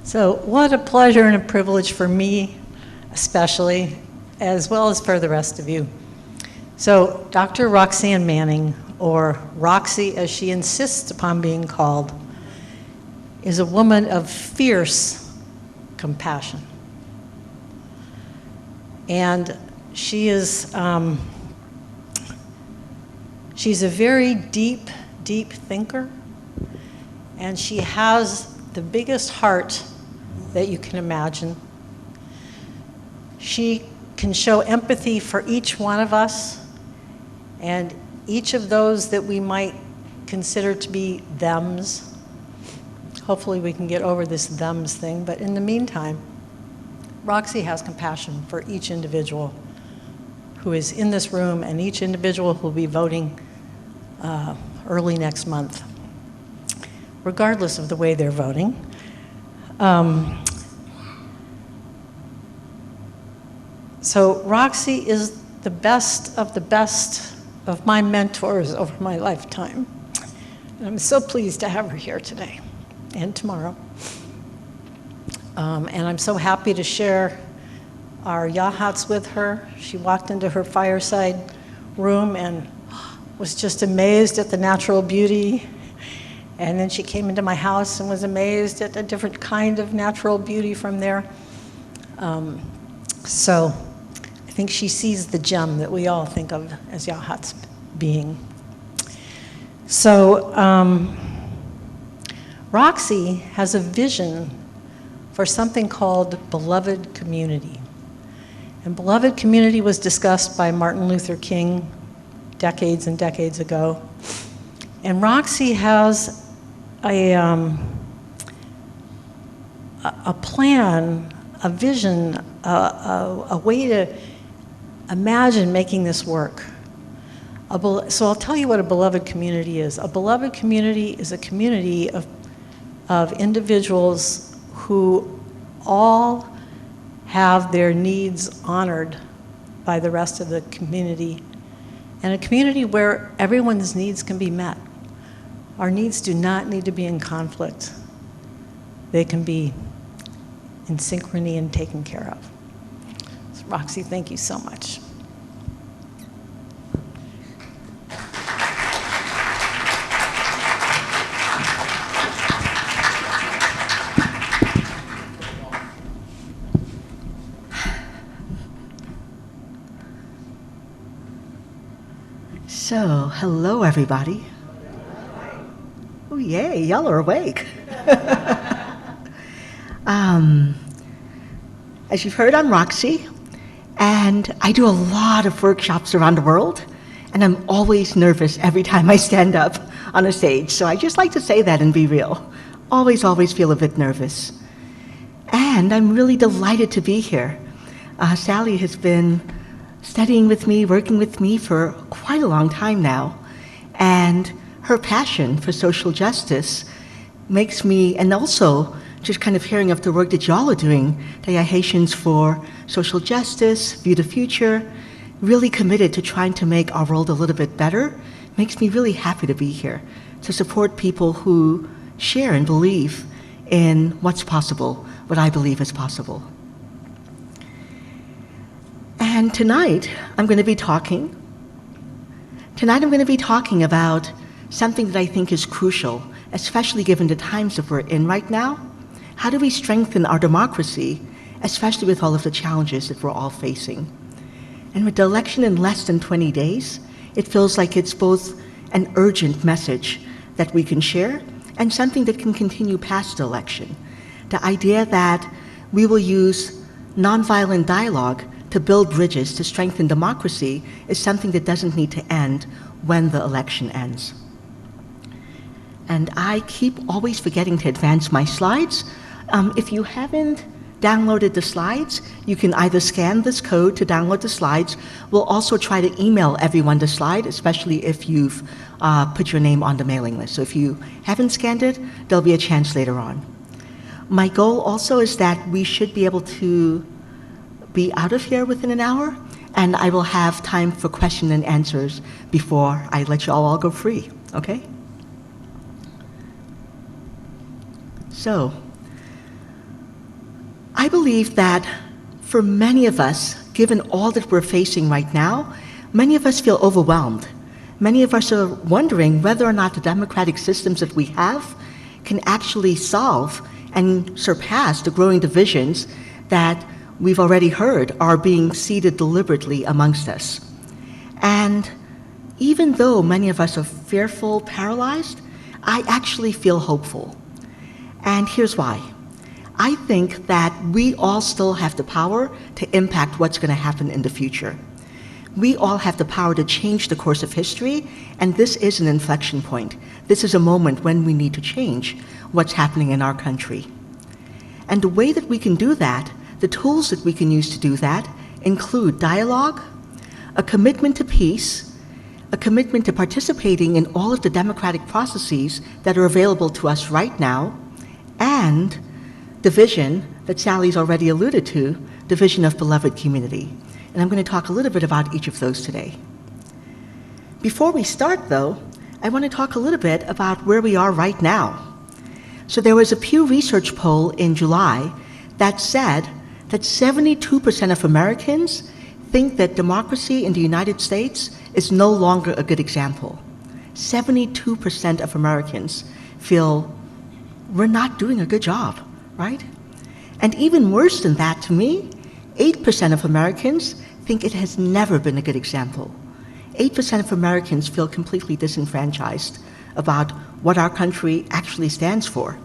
So what a pleasure and a privilege for me, especially, as well as for the rest of you. So Dr. Roxanne Manning, or Roxy as she insists upon being called, is a woman of fierce compassion. And she is, she's a very deep, deep thinker, and she has the biggest heart that you can imagine. She can show empathy for each one of us, and each of those that we might consider to be thems. Hopefully we can get over this thems thing, but in the meantime, Roxy has compassion for each individual who is in this room and each individual who will be voting early next month, regardless of the way they're voting. So Roxy is the best of my mentors over my lifetime. And I'm so pleased to have her here today and tomorrow. And I'm so happy to share our Yachats with her. She walked into her fireside room and was just amazed at the natural beauty. And then she came into my house and was amazed at a different kind of natural beauty from there. So I think she sees the gem that we all think of as Yachats being. So Roxy has a vision for something called beloved community. And beloved community was discussed by Martin Luther King decades and decades ago. And Roxy has a plan, a vision, a way to imagine making this work. So I'll tell you what a beloved community is. A beloved community is a community of individuals who all have their needs honored by the rest of the community, and a community where everyone's needs can be met. Our needs do not need to be in conflict. They can be in synchrony and taken care of. So Roxy, thank you so much. So, hello everybody. Oh yay, y'all are awake. As you've heard, I'm Roxy, and I do a lot of workshops around the world, and I'm always nervous every time I stand up on a stage. So I just like to say that and be real. Always feel a bit nervous. And I'm really delighted to be here. Sally has been studying with me, working with me for quite a long time now, and her passion for social justice makes me, and also just kind of hearing of the work that y'all are doing, the Haitians for social justice, View the Future, really committed to trying to make our world a little bit better, makes me really happy to be here, to support people who share and believe in what's possible, what I believe is possible. And tonight I'm going to be talking about something that I think is crucial, especially given the times that we're in right now. How do we strengthen our democracy, especially with all of the challenges that we're all facing? And with the election in less than 20 days, it feels like it's both an urgent message that we can share and something that can continue past the election. The idea that we will use nonviolent dialogue to build bridges to strengthen democracy is something that doesn't need to end when the election ends. And I keep always forgetting to advance my slides. If you haven't downloaded the slides, you can either scan this code to download the slides. We'll also try to email everyone the slide, especially if you've put your name on the mailing list. So if you haven't scanned it, there'll be a chance later on. My goal also is that we should be able to be out of here within an hour, and I will have time for question and answers before I let you all go free, okay? So, I believe that for many of us, given all that we're facing right now, many of us feel overwhelmed. Many of us are wondering whether or not the democratic systems that we have can actually solve and surpass the growing divisions that we've already heard are being seeded deliberately amongst us. And even though many of us are fearful, paralyzed, I actually feel hopeful. And here's why. I think that we all still have the power to impact what's going to happen in the future. We all have the power to change the course of history, and this is an inflection point. This is a moment when we need to change what's happening in our country. And the way that we can do that, the tools that we can use to do that, include dialogue, a commitment to peace, a commitment to participating in all of the democratic processes that are available to us right now, and the vision that Sally's already alluded to, the vision of beloved community. And I'm going to talk a little bit about each of those today. Before we start, though, I want to talk a little bit about where we are right now. So there was a Pew Research poll in July that said that 72% of Americans think that democracy in the United States is no longer a good example. 72% of Americans feel we're not doing a good job, right? And even worse than that to me, 8% of Americans think it has never been a good example. 8% of Americans feel completely disenfranchised about what our country actually stands for.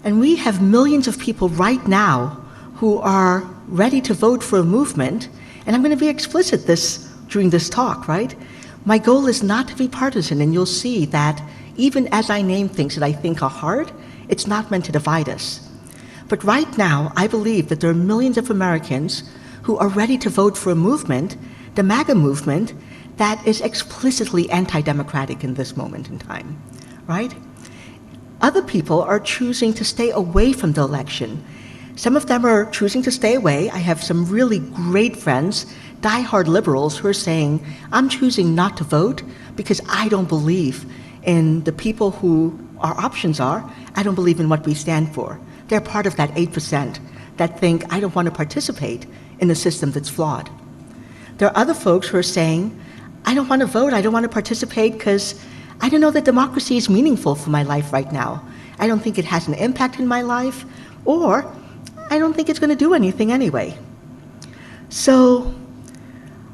And we have millions of people right now who are ready to vote for a movement, and I'm going to be explicit during this talk, right? My goal is not to be partisan, and you'll see that even as I name things that I think are hard, it's not meant to divide us. But right now, I believe that there are millions of Americans who are ready to vote for a movement, the MAGA movement, that is explicitly anti-democratic in this moment in time, right? Other people are choosing to stay away from the election. Some of them are choosing to stay away. I have some really great friends, diehard liberals, who are saying, I'm choosing not to vote because I don't believe in the people who our options are. I don't believe in what we stand for. They're part of that 8% that think, I don't want to participate in a system that's flawed. There are other folks who are saying, I don't want to vote, I don't want to participate because I don't know that democracy is meaningful for my life right now. I don't think it has an impact in my life, or I don't think it's going to do anything anyway. So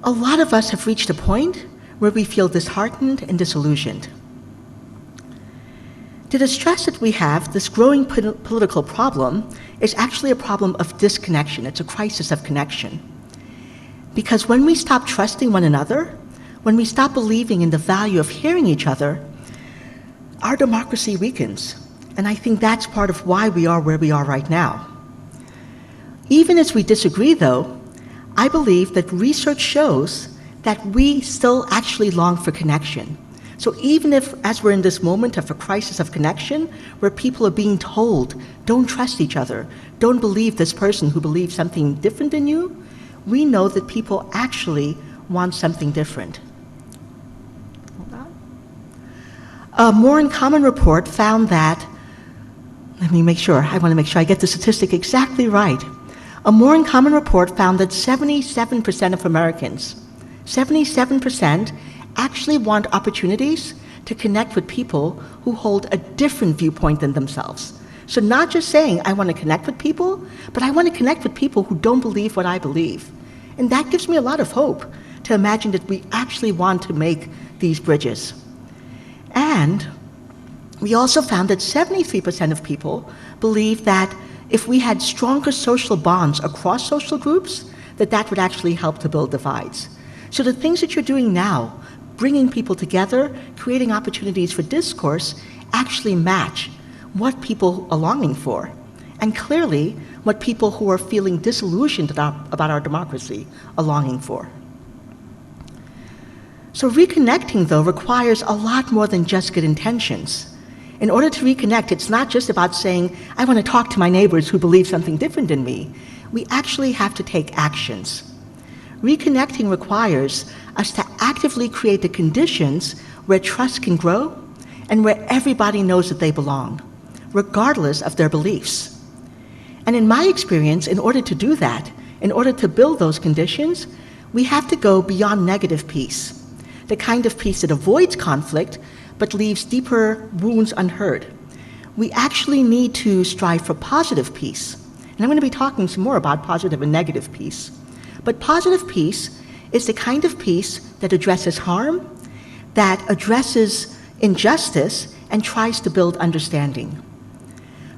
a lot of us have reached a point where we feel disheartened and disillusioned. The distress that we have, this growing political problem, is actually a problem of disconnection. It's a crisis of connection. Because when we stop trusting one another, when we stop believing in the value of hearing each other, our democracy weakens. And I think that's part of why we are where we are right now. Even as we disagree, though, I believe that research shows that we still actually long for connection. So even if, as we're in this moment of a crisis of connection, where people are being told, don't trust each other, don't believe this person who believes something different than you, we know that people actually want something different. A More in Common report found that, I want to make sure I get the statistic exactly right. A More in Common report found that 77% of Americans, 77% actually want opportunities to connect with people who hold a different viewpoint than themselves. So not just saying, I want to connect with people, but I want to connect with people who don't believe what I believe. And that gives me a lot of hope to imagine that we actually want to make these bridges. And we also found that 73% of people believe that if we had stronger social bonds across social groups, that would actually help to build divides. So the things that you're doing now, bringing people together, creating opportunities for discourse, actually match what people are longing for, and clearly what people who are feeling disillusioned about our democracy are longing for. So reconnecting, though, requires a lot more than just good intentions. In order to reconnect, it's not just about saying, I want to talk to my neighbors who believe something different than me. We actually have to take actions. Reconnecting requires us to actively create the conditions where trust can grow and where everybody knows that they belong, regardless of their beliefs. And in my experience, in order to do that, in order to build those conditions, we have to go beyond negative peace, the kind of peace that avoids conflict but leaves deeper wounds unheard. We actually need to strive for positive peace. And I'm going to be talking some more about positive and negative peace. But positive peace is the kind of peace that addresses harm, that addresses injustice, and tries to build understanding.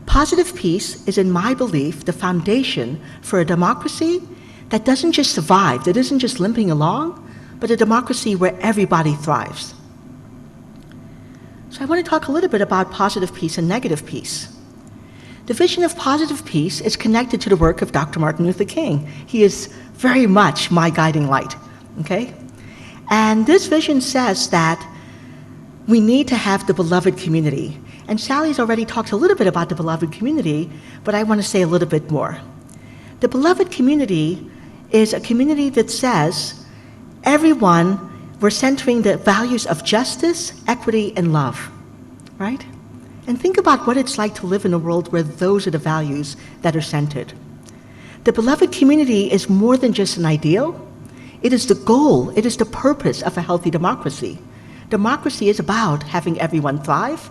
Positive peace is, in my belief, the foundation for a democracy that doesn't just survive, that isn't just limping along, but a democracy where everybody thrives. So I want to talk a little bit about positive peace and negative peace. The vision of positive peace is connected to the work of Dr. Martin Luther King. He is very much my guiding light, okay? And this vision says that we need to have the beloved community. And Sally's already talked a little bit about the beloved community, but I want to say a little bit more. The beloved community is a community that says, everyone, we're centering the values of justice, equity, and love, right? And think about what it's like to live in a world where those are the values that are centered. The beloved community is more than just an ideal. It is the goal, it is the purpose of a healthy democracy. Democracy is about having everyone thrive,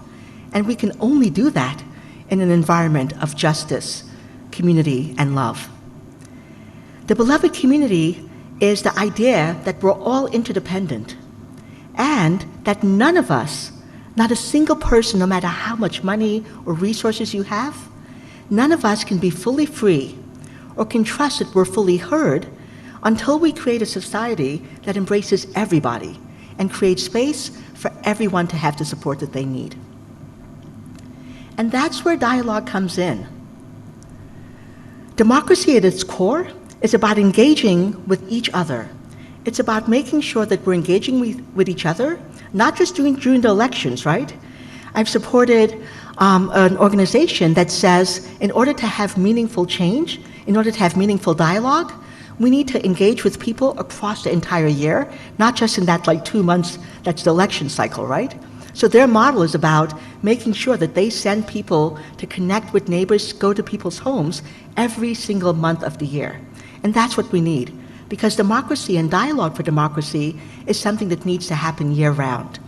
and we can only do that in an environment of justice, community, and love. The beloved community is the idea that we're all interdependent, and that none of us, not a single person, no matter how much money or resources you have, none of us can be fully free or can trust that we're fully heard until we create a society that embraces everybody and creates space for everyone to have the support that they need. And that's where dialogue comes in. Democracy at its core is about engaging with each other. It's about making sure that we're engaging with each other, not just during the elections, right? I've supported an organization that says in order to have meaningful change, in order to have meaningful dialogue, we need to engage with people across the entire year, not just in that 2 months, that's the election cycle, right? So their model is about making sure that they send people to connect with neighbors, go to people's homes every single month of the year. And that's what we need, because democracy and dialogue for democracy is something that needs to happen year-round.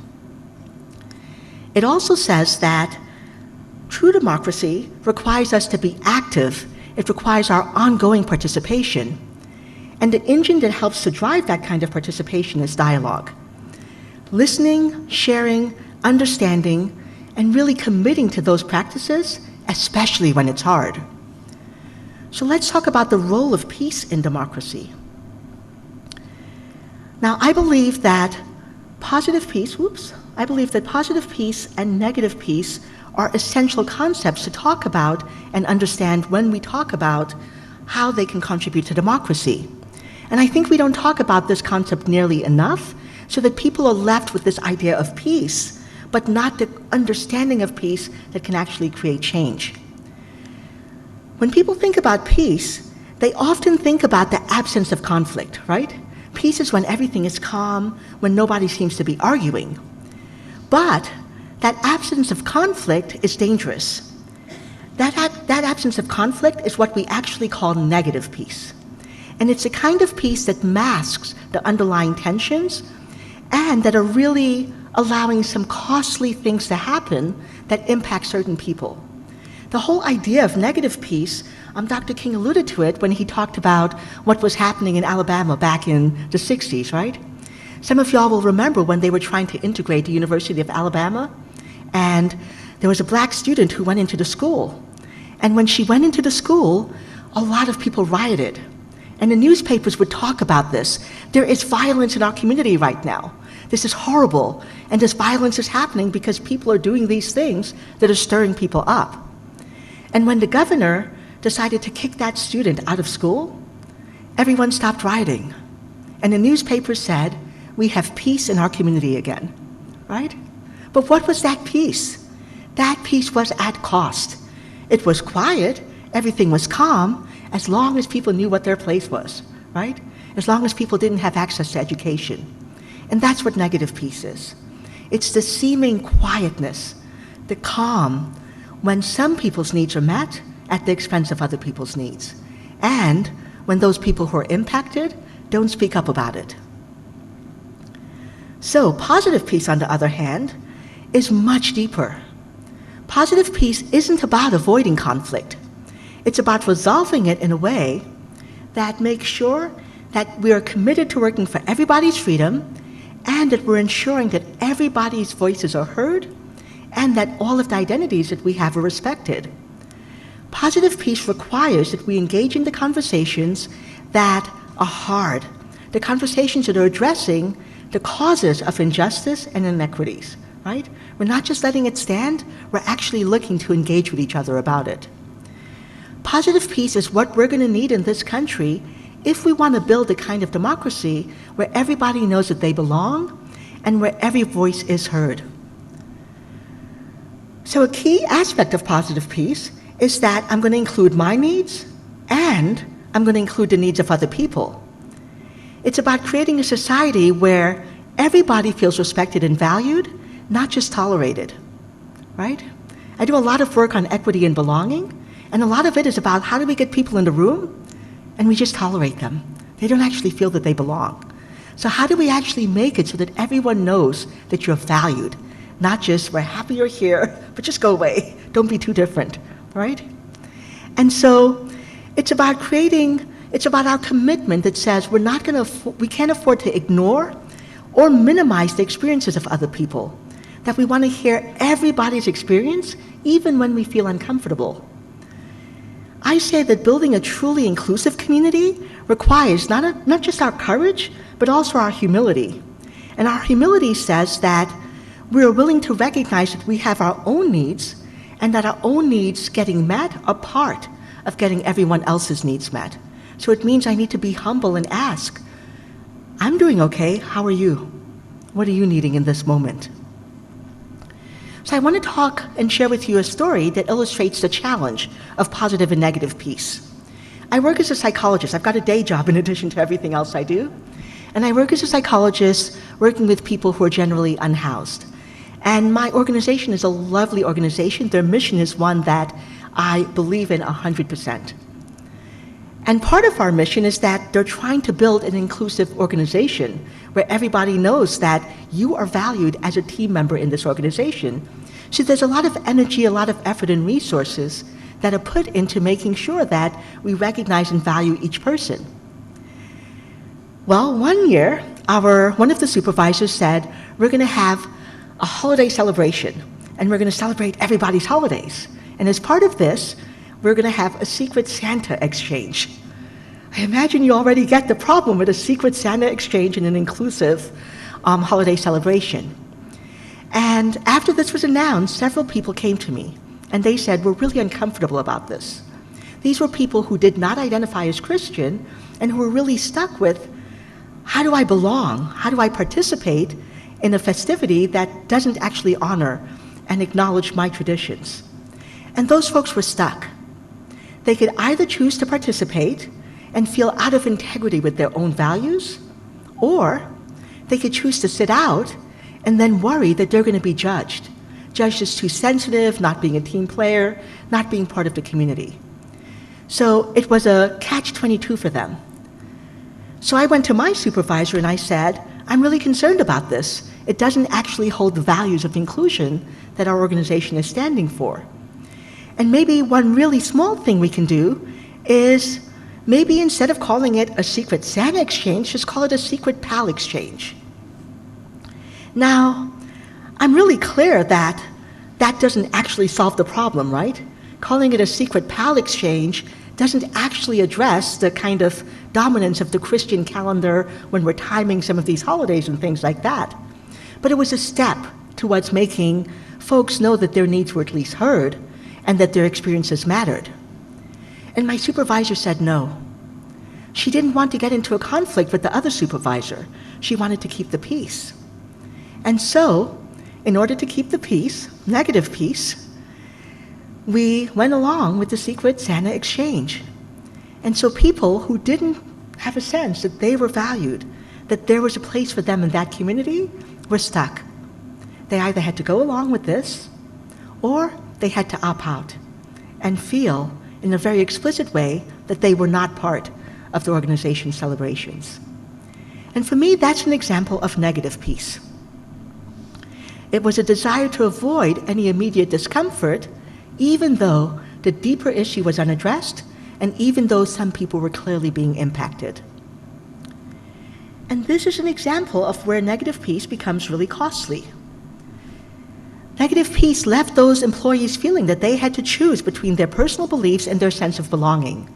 It also says that true democracy requires us to be active. It requires our ongoing participation. And the engine that helps to drive that kind of participation is dialogue. Listening, sharing, understanding, and really committing to those practices, especially when it's hard. So let's talk about the role of peace in democracy. Now, I believe that positive peace and negative peace are essential concepts to talk about and understand when we talk about how they can contribute to democracy. And I think we don't talk about this concept nearly enough, so that people are left with this idea of peace, but not the understanding of peace that can actually create change. When people think about peace, they often think about the absence of conflict, right? Peace is when everything is calm, when nobody seems to be arguing. But that absence of conflict is dangerous. That absence of conflict is what we actually call negative peace. And it's a kind of peace that masks the underlying tensions and that are really allowing some costly things to happen that impact certain people. The whole idea of negative peace, Dr. King alluded to it when he talked about what was happening in Alabama back in the 60s, right? Some of y'all will remember when they were trying to integrate the University of Alabama, and there was a black student who went into the school. And when she went into the school, a lot of people rioted. And the newspapers would talk about this. There is violence in our community right now. This is horrible. And this violence is happening because people are doing these things that are stirring people up. And when the governor decided to kick that student out of school, everyone stopped rioting. And the newspapers said, we have peace in our community again, right? But what was that peace? That peace was at cost. It was quiet, everything was calm, as long as people knew what their place was, right? As long as people didn't have access to education. And that's what negative peace is. It's the seeming quietness, the calm, when some people's needs are met at the expense of other people's needs. And when those people who are impacted don't speak up about it. So positive peace, on the other hand, is much deeper. Positive peace isn't about avoiding conflict. It's about resolving it in a way that makes sure that we are committed to working for everybody's freedom and that we're ensuring that everybody's voices are heard and that all of the identities that we have are respected. Positive peace requires that we engage in the conversations that are hard, the conversations that are addressing the causes of injustice and inequities, right? We're not just letting it stand, we're actually looking to engage with each other about it. Positive peace is what we're going to need in this country if we want to build a kind of democracy where everybody knows that they belong and where every voice is heard. So a key aspect of positive peace is that I'm going to include my needs and I'm going to include the needs of other people. It's about creating a society where everybody feels respected and valued, not just tolerated, right? I do a lot of work on equity and belonging, and a lot of it is about how do we get people in the room and we just tolerate them. They don't actually feel that they belong. So how do we actually make it so that everyone knows that you're valued, not just we're happy you're here, but just go away, don't be too different, right? And so it's about our commitment that says we can't afford to ignore or minimize the experiences of other people, that we want to hear everybody's experience, even when we feel uncomfortable. I say that building a truly inclusive community requires not just our courage, but also our humility. And our humility says that we are willing to recognize that we have our own needs and that our own needs getting met are part of getting everyone else's needs met. So it means I need to be humble and ask, I'm doing okay, how are you? What are you needing in this moment? So I want to talk and share with you a story that illustrates the challenge of positive and negative peace. I work as a psychologist. I've got a day job in addition to everything else I do. And I work as a psychologist working with people who are generally unhoused. And my organization is a lovely organization. Their mission is one that I believe in 100%. And part of our mission is that they're trying to build an inclusive organization where everybody knows that you are valued as a team member in this organization. So there's a lot of energy, a lot of effort and resources that are put into making sure that we recognize and value each person. Well, one year, one of the supervisors said, we're going to have a holiday celebration, and we're going to celebrate everybody's holidays. And as part of this, we're going to have a secret Santa exchange. I imagine you already get the problem with a secret Santa exchange in an inclusive holiday celebration. And after this was announced, several people came to me, and they said, we're really uncomfortable about this. These were people who did not identify as Christian and who were really stuck with, how do I belong? How do I participate in a festivity that doesn't actually honor and acknowledge my traditions? And those folks were stuck. They could either choose to participate and feel out of integrity with their own values, or they could choose to sit out and then worry that they're going to be judged as too sensitive, not being a team player, not being part of the community. So it was a catch-22 for them. So I went to my supervisor and I said, I'm really concerned about this. It doesn't actually hold the values of inclusion that our organization is standing for. And maybe one really small thing we can do is maybe instead of calling it a secret Santa exchange, just call it a secret pal exchange. Now, I'm really clear that that doesn't actually solve the problem, right? Calling it a secret pal exchange doesn't actually address the kind of dominance of the Christian calendar when we're timing some of these holidays and things like that. But it was a step towards making folks know that their needs were at least heard and that their experiences mattered. And my supervisor said no. She didn't want to get into a conflict with the other supervisor. She wanted to keep the peace. And so, in order to keep the peace, negative peace, we went along with the secret Santa exchange. And so people who didn't have a sense that they were valued, that there was a place for them in that community, were stuck. They either had to go along with this, or they had to opt out and feel in a very explicit way that they were not part of the organization's celebrations. And for me, that's an example of negative peace. It was a desire to avoid any immediate discomfort, even though the deeper issue was unaddressed, and even though some people were clearly being impacted. And this is an example of where negative peace becomes really costly. Negative peace left those employees feeling that they had to choose between their personal beliefs and their sense of belonging.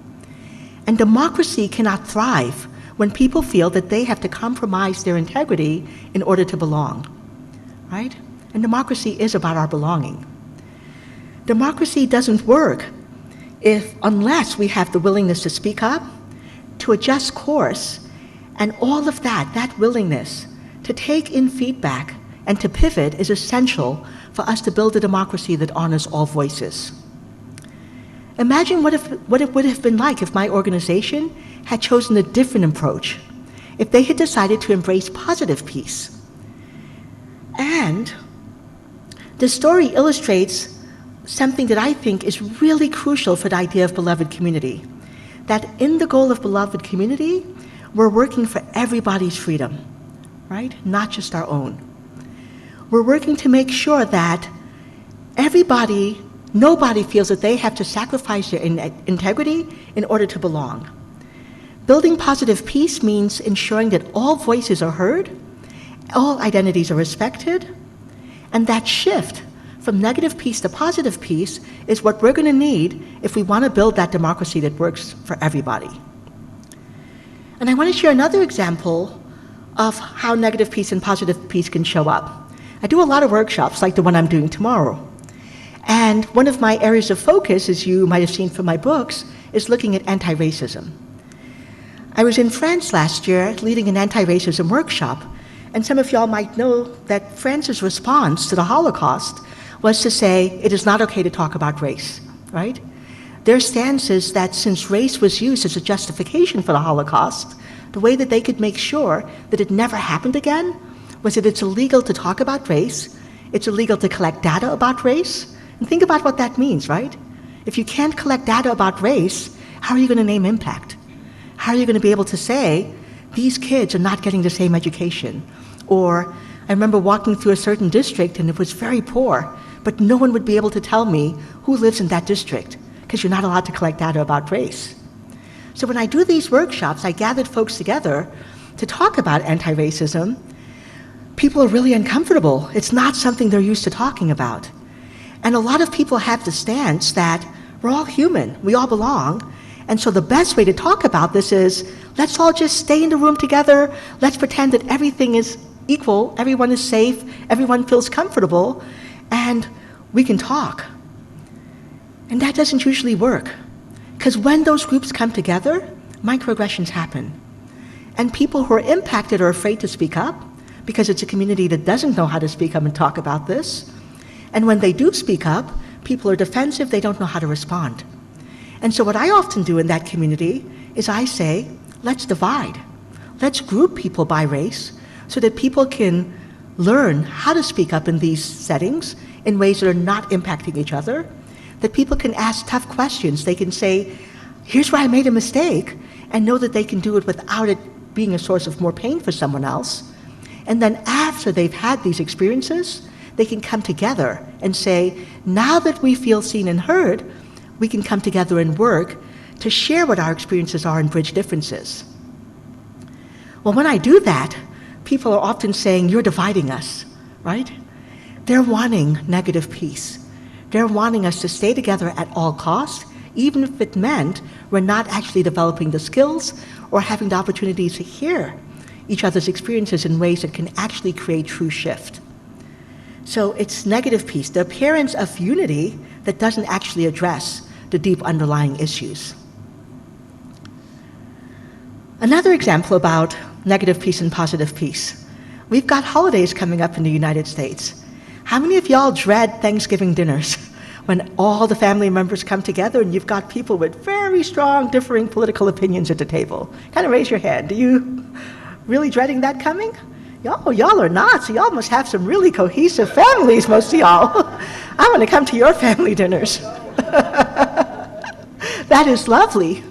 And democracy cannot thrive when people feel that they have to compromise their integrity in order to belong, right? And democracy is about our belonging. Democracy doesn't work unless we have the willingness to speak up, to adjust course, and all of that willingness to take in feedback and to pivot is essential for us to build a democracy that honors all voices. Imagine what it would have been like if my organization had chosen a different approach, if they had decided to embrace positive peace. And the story illustrates something that I think is really crucial for the idea of beloved community, that in the goal of beloved community, we're working for everybody's freedom, right? Not just our own. We're working to make sure that nobody feels that they have to sacrifice their integrity in order to belong. Building positive peace means ensuring that all voices are heard, all identities are respected, and that shift from negative peace to positive peace is what we're going to need if we want to build that democracy that works for everybody. And I want to share another example of how negative peace and positive peace can show up. I do a lot of workshops like the one I'm doing tomorrow. And one of my areas of focus, as you might have seen from my books, is looking at anti-racism. I was in France last year leading an anti-racism workshop, and some of y'all might know that France's response to the Holocaust was to say it is not okay to talk about race, right? Their stance is that since race was used as a justification for the Holocaust, the way that they could make sure that it never happened again was that it's illegal to talk about race, it's illegal to collect data about race, and think about what that means, right? If you can't collect data about race, how are you going to name impact? How are you going to be able to say, these kids are not getting the same education? Or, I remember walking through a certain district and it was very poor, but no one would be able to tell me who lives in that district, because you're not allowed to collect data about race. So when I do these workshops, I gathered folks together to talk about anti-racism. People are really uncomfortable. It's not something they're used to talking about. And a lot of people have the stance that we're all human, we all belong, and so the best way to talk about this is, let's all just stay in the room together, let's pretend that everything is equal, everyone is safe, everyone feels comfortable, and we can talk. And that doesn't usually work, because when those groups come together, microaggressions happen. And people who are impacted are afraid to speak up, because it's a community that doesn't know how to speak up and talk about this. And when they do speak up, people are defensive, they don't know how to respond. And so what I often do in that community is I say, let's divide. Let's group people by race so that people can learn how to speak up in these settings in ways that are not impacting each other, that people can ask tough questions. They can say, here's where I made a mistake, and know that they can do it without it being a source of more pain for someone else. And then after they've had these experiences, they can come together and say, now that we feel seen and heard, we can come together and work to share what our experiences are and bridge differences. Well, when I do that, people are often saying, you're dividing us, right? They're wanting negative peace. They're wanting us to stay together at all costs, even if it meant we're not actually developing the skills or having the opportunities to hear each other's experiences in ways that can actually create true shift. So it's negative peace, the appearance of unity that doesn't actually address the deep underlying issues. Another example about negative peace and positive peace. We've got holidays coming up in the United States. How many of y'all dread Thanksgiving dinners when all the family members come together and you've got people with very strong differing political opinions at the table? Kind of raise your hand. Do you really dreading that coming? Y'all are not, so y'all must have some really cohesive families, most of y'all. I want to come to your family dinners. That is lovely.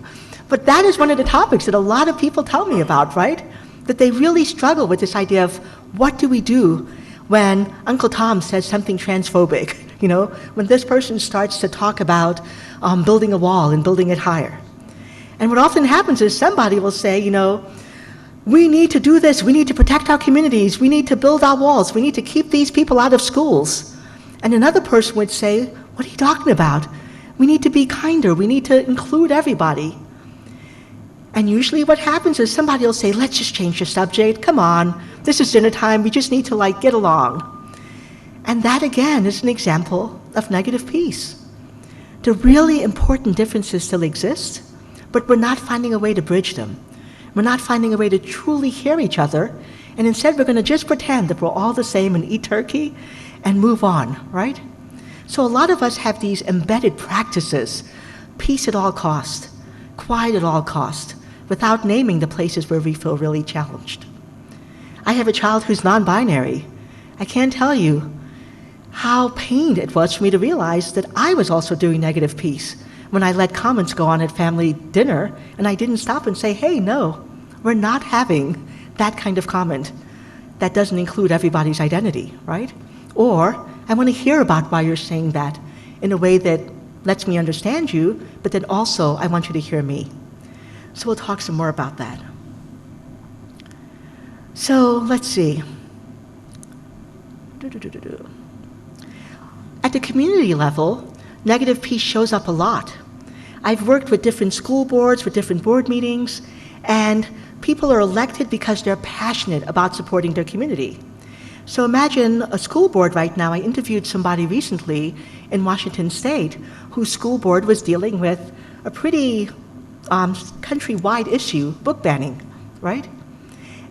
But that is one of the topics that a lot of people tell me about, right? That they really struggle with this idea of what do we do when Uncle Tom says something transphobic, when this person starts to talk about building a wall and building it higher. And what often happens is somebody will say, we need to do this, we need to protect our communities, we need to build our walls, we need to keep these people out of schools. And another person would say, what are you talking about? We need to be kinder, we need to include everybody. And usually what happens is somebody will say, let's just change the subject, come on, this is dinner time, we just need to get along. And that again is an example of negative peace. The really important differences still exist, but we're not finding a way to bridge them. We're not finding a way to truly hear each other, and instead we're going to just pretend that we're all the same and eat turkey and move on, right? So a lot of us have these embedded practices, peace at all cost, quiet at all cost, without naming the places where we feel really challenged. I have a child who's non-binary. I can't tell you how pained it was for me to realize that I was also doing negative peace when I let comments go on at family dinner and I didn't stop and say, hey, no, we're not having that kind of comment that doesn't include everybody's identity, right? Or I want to hear about why you're saying that in a way that lets me understand you, but then also I want you to hear me. So we'll talk some more about that. So let's see. At the community level, negative peace shows up a lot. I've worked with different school boards, with different board meetings, and people are elected because they're passionate about supporting their community. So imagine a school board right now. I interviewed somebody recently in Washington State whose school board was dealing with a pretty countrywide issue, book banning, right?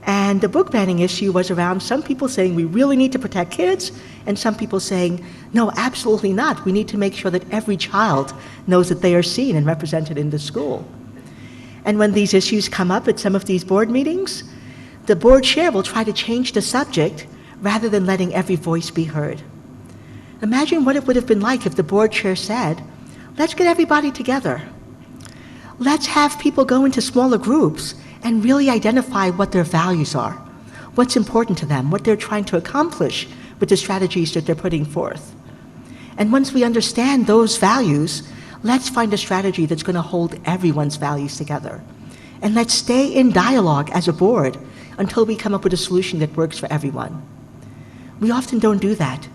And the book banning issue was around some people saying we really need to protect kids, and some people saying, no, absolutely not. We need to make sure that every child knows that they are seen and represented in the school. And when these issues come up at some of these board meetings, the board chair will try to change the subject rather than letting every voice be heard. Imagine what it would have been like if the board chair said, let's get everybody together. Let's have people go into smaller groups and really identify what their values are, what's important to them, what they're trying to accomplish with the strategies that they're putting forth. And once we understand those values, let's find a strategy that's going to hold everyone's values together. And let's stay in dialogue as a board until we come up with a solution that works for everyone. We often don't do that.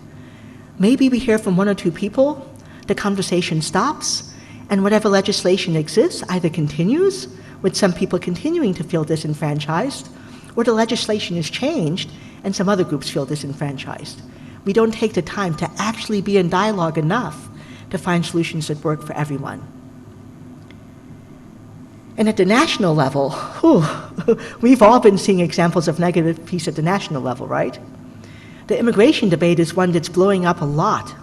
Maybe we hear from one or two people, the conversation stops, and whatever legislation exists either continues, with some people continuing to feel disenfranchised, or the legislation is changed and some other groups feel disenfranchised. We don't take the time to actually be in dialogue enough to find solutions that work for everyone. And at the national level, we've all been seeing examples of negative peace at the national level, right? The immigration debate is one that's blowing up a lot.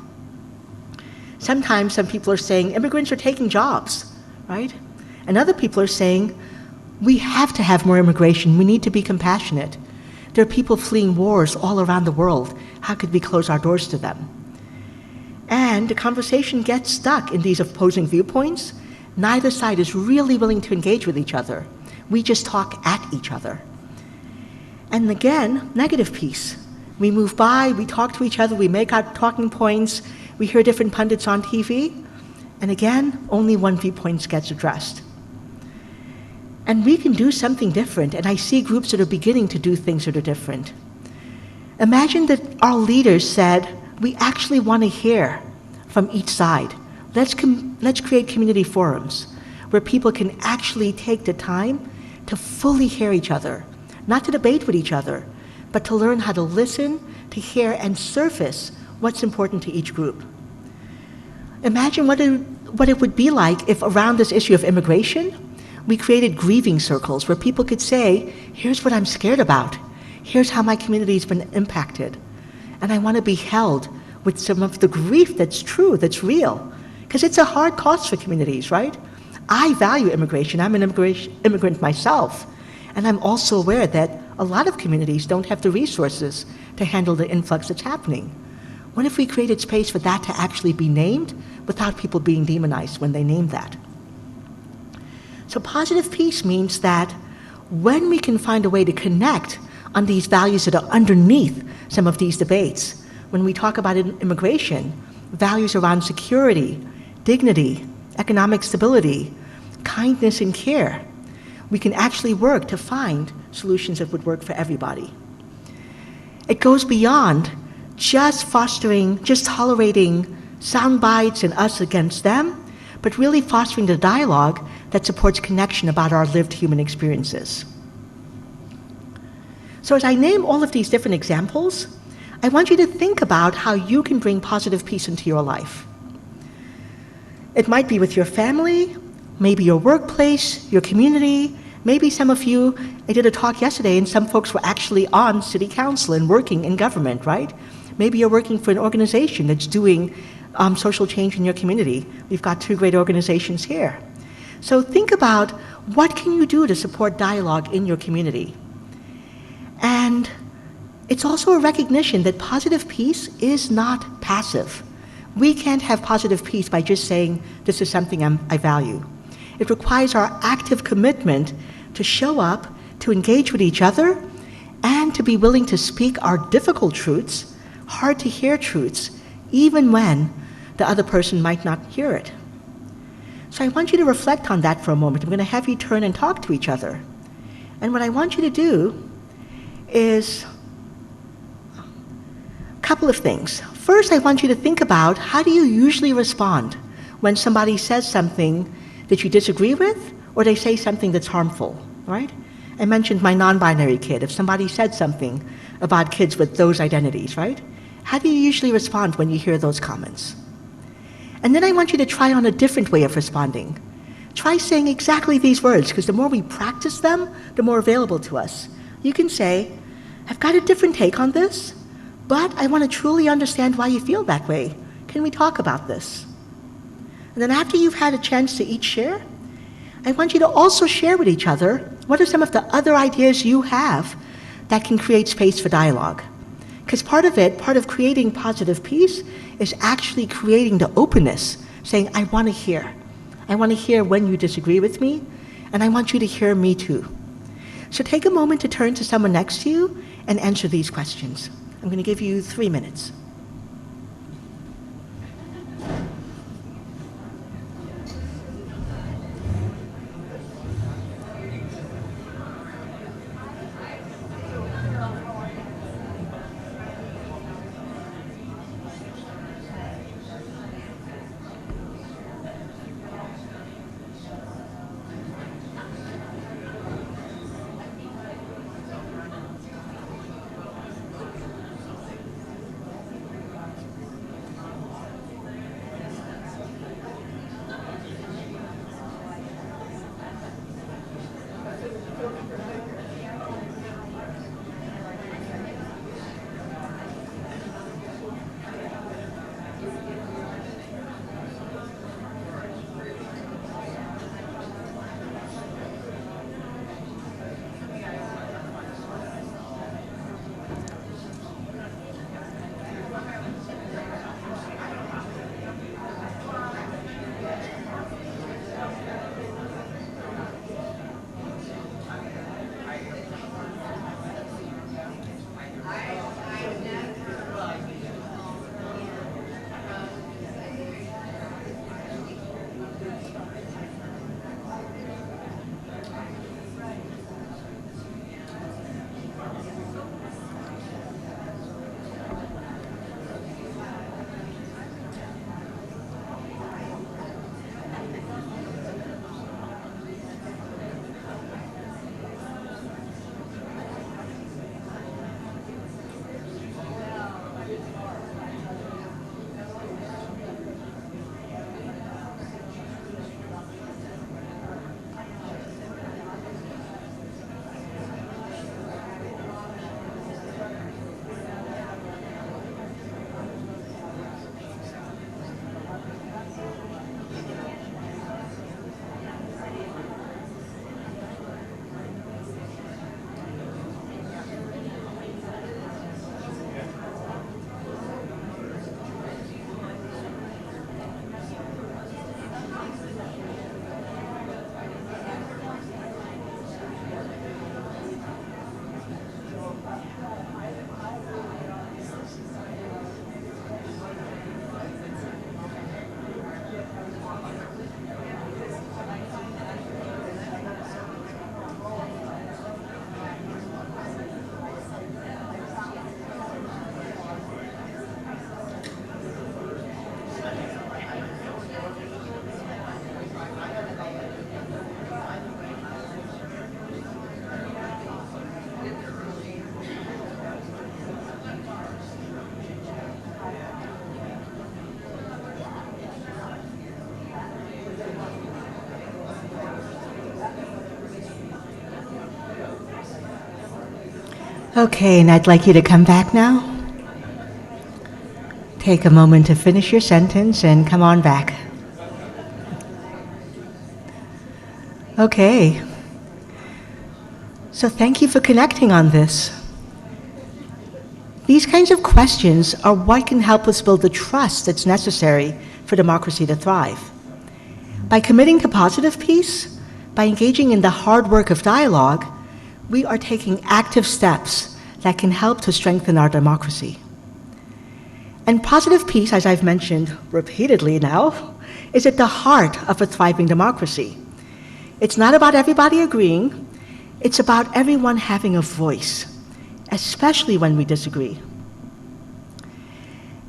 Sometimes some people are saying immigrants are taking jobs, right? And other people are saying we have to have more immigration, we need to be compassionate. There are people fleeing wars all around the world. How could we close our doors to them? And the conversation gets stuck in these opposing viewpoints. Neither side is really willing to engage with each other. We just talk at each other. And again, negative peace. We move by, we talk to each other, we make our talking points, we hear different pundits on TV, and again, only one viewpoint gets addressed. And we can do something different, and I see groups that are beginning to do things that are different. Imagine that our leaders said, we actually want to hear from each side. Let's create community forums where people can actually take the time to fully hear each other, not to debate with each other, but to learn how to listen, to hear, and surface what's important to each group. Imagine what it would be like if around this issue of immigration, we created grieving circles where people could say, here's what I'm scared about. Here's how my community's been impacted. And I want to be held with some of the grief that's true, that's real. Because it's a hard cost for communities, right? I value immigration. I'm an immigrant myself. And I'm also aware that a lot of communities don't have the resources to handle the influx that's happening. What if we created space for that to actually be named without people being demonized when they name that? So positive peace means that when we can find a way to connect on these values that are underneath some of these debates, when we talk about immigration, values around security, dignity, economic stability, kindness and care, we can actually work to find solutions that would work for everybody. It goes beyond just fostering, just tolerating sound bites and us against them, but really fostering the dialogue that supports connection about our lived human experiences. So as I name all of these different examples, I want you to think about how you can bring positive peace into your life. It might be with your family, maybe your workplace, your community, maybe some of you, I did a talk yesterday and some folks were actually on city council and working in government, right? Maybe you're working for an organization that's doing social change in your community. We've got 2 great organizations here. So think about what can you do to support dialogue in your community. And it's also a recognition that positive peace is not passive. We can't have positive peace by just saying, this is something I value. It requires our active commitment to show up, to engage with each other, and to be willing to speak our difficult truths, hard to hear truths, even when the other person might not hear it. So I want you to reflect on that for a moment. I'm going to have you turn and talk to each other. And what I want you to do is a couple of things. First, I want you to think about how do you usually respond when somebody says something that you disagree with or they say something that's harmful, right? I mentioned my non-binary kid. If somebody said something about kids with those identities, right? How do you usually respond when you hear those comments? And then I want you to try on a different way of responding. Try saying exactly these words, because the more we practice them, the more available to us. You can say, I've got a different take on this, but I want to truly understand why you feel that way. Can we talk about this? And then after you've had a chance to each share, I want you to also share with each other what are some of the other ideas you have that can create space for dialogue. Because part of creating positive peace is actually creating the openness, saying, I want to hear. I want to hear when you disagree with me, and I want you to hear me too. So take a moment to turn to someone next to you and answer these questions. I'm going to give you 3 minutes. Okay, and I'd like you to come back now. Take a moment to finish your sentence and come on back. Okay. So thank you for connecting on this. These kinds of questions are what can help us build the trust that's necessary for democracy to thrive. By committing to positive peace, by engaging in the hard work of dialogue, we are taking active steps that can help to strengthen our democracy. And positive peace, as I've mentioned repeatedly now, is at the heart of a thriving democracy. It's not about everybody agreeing, it's about everyone having a voice, especially when we disagree.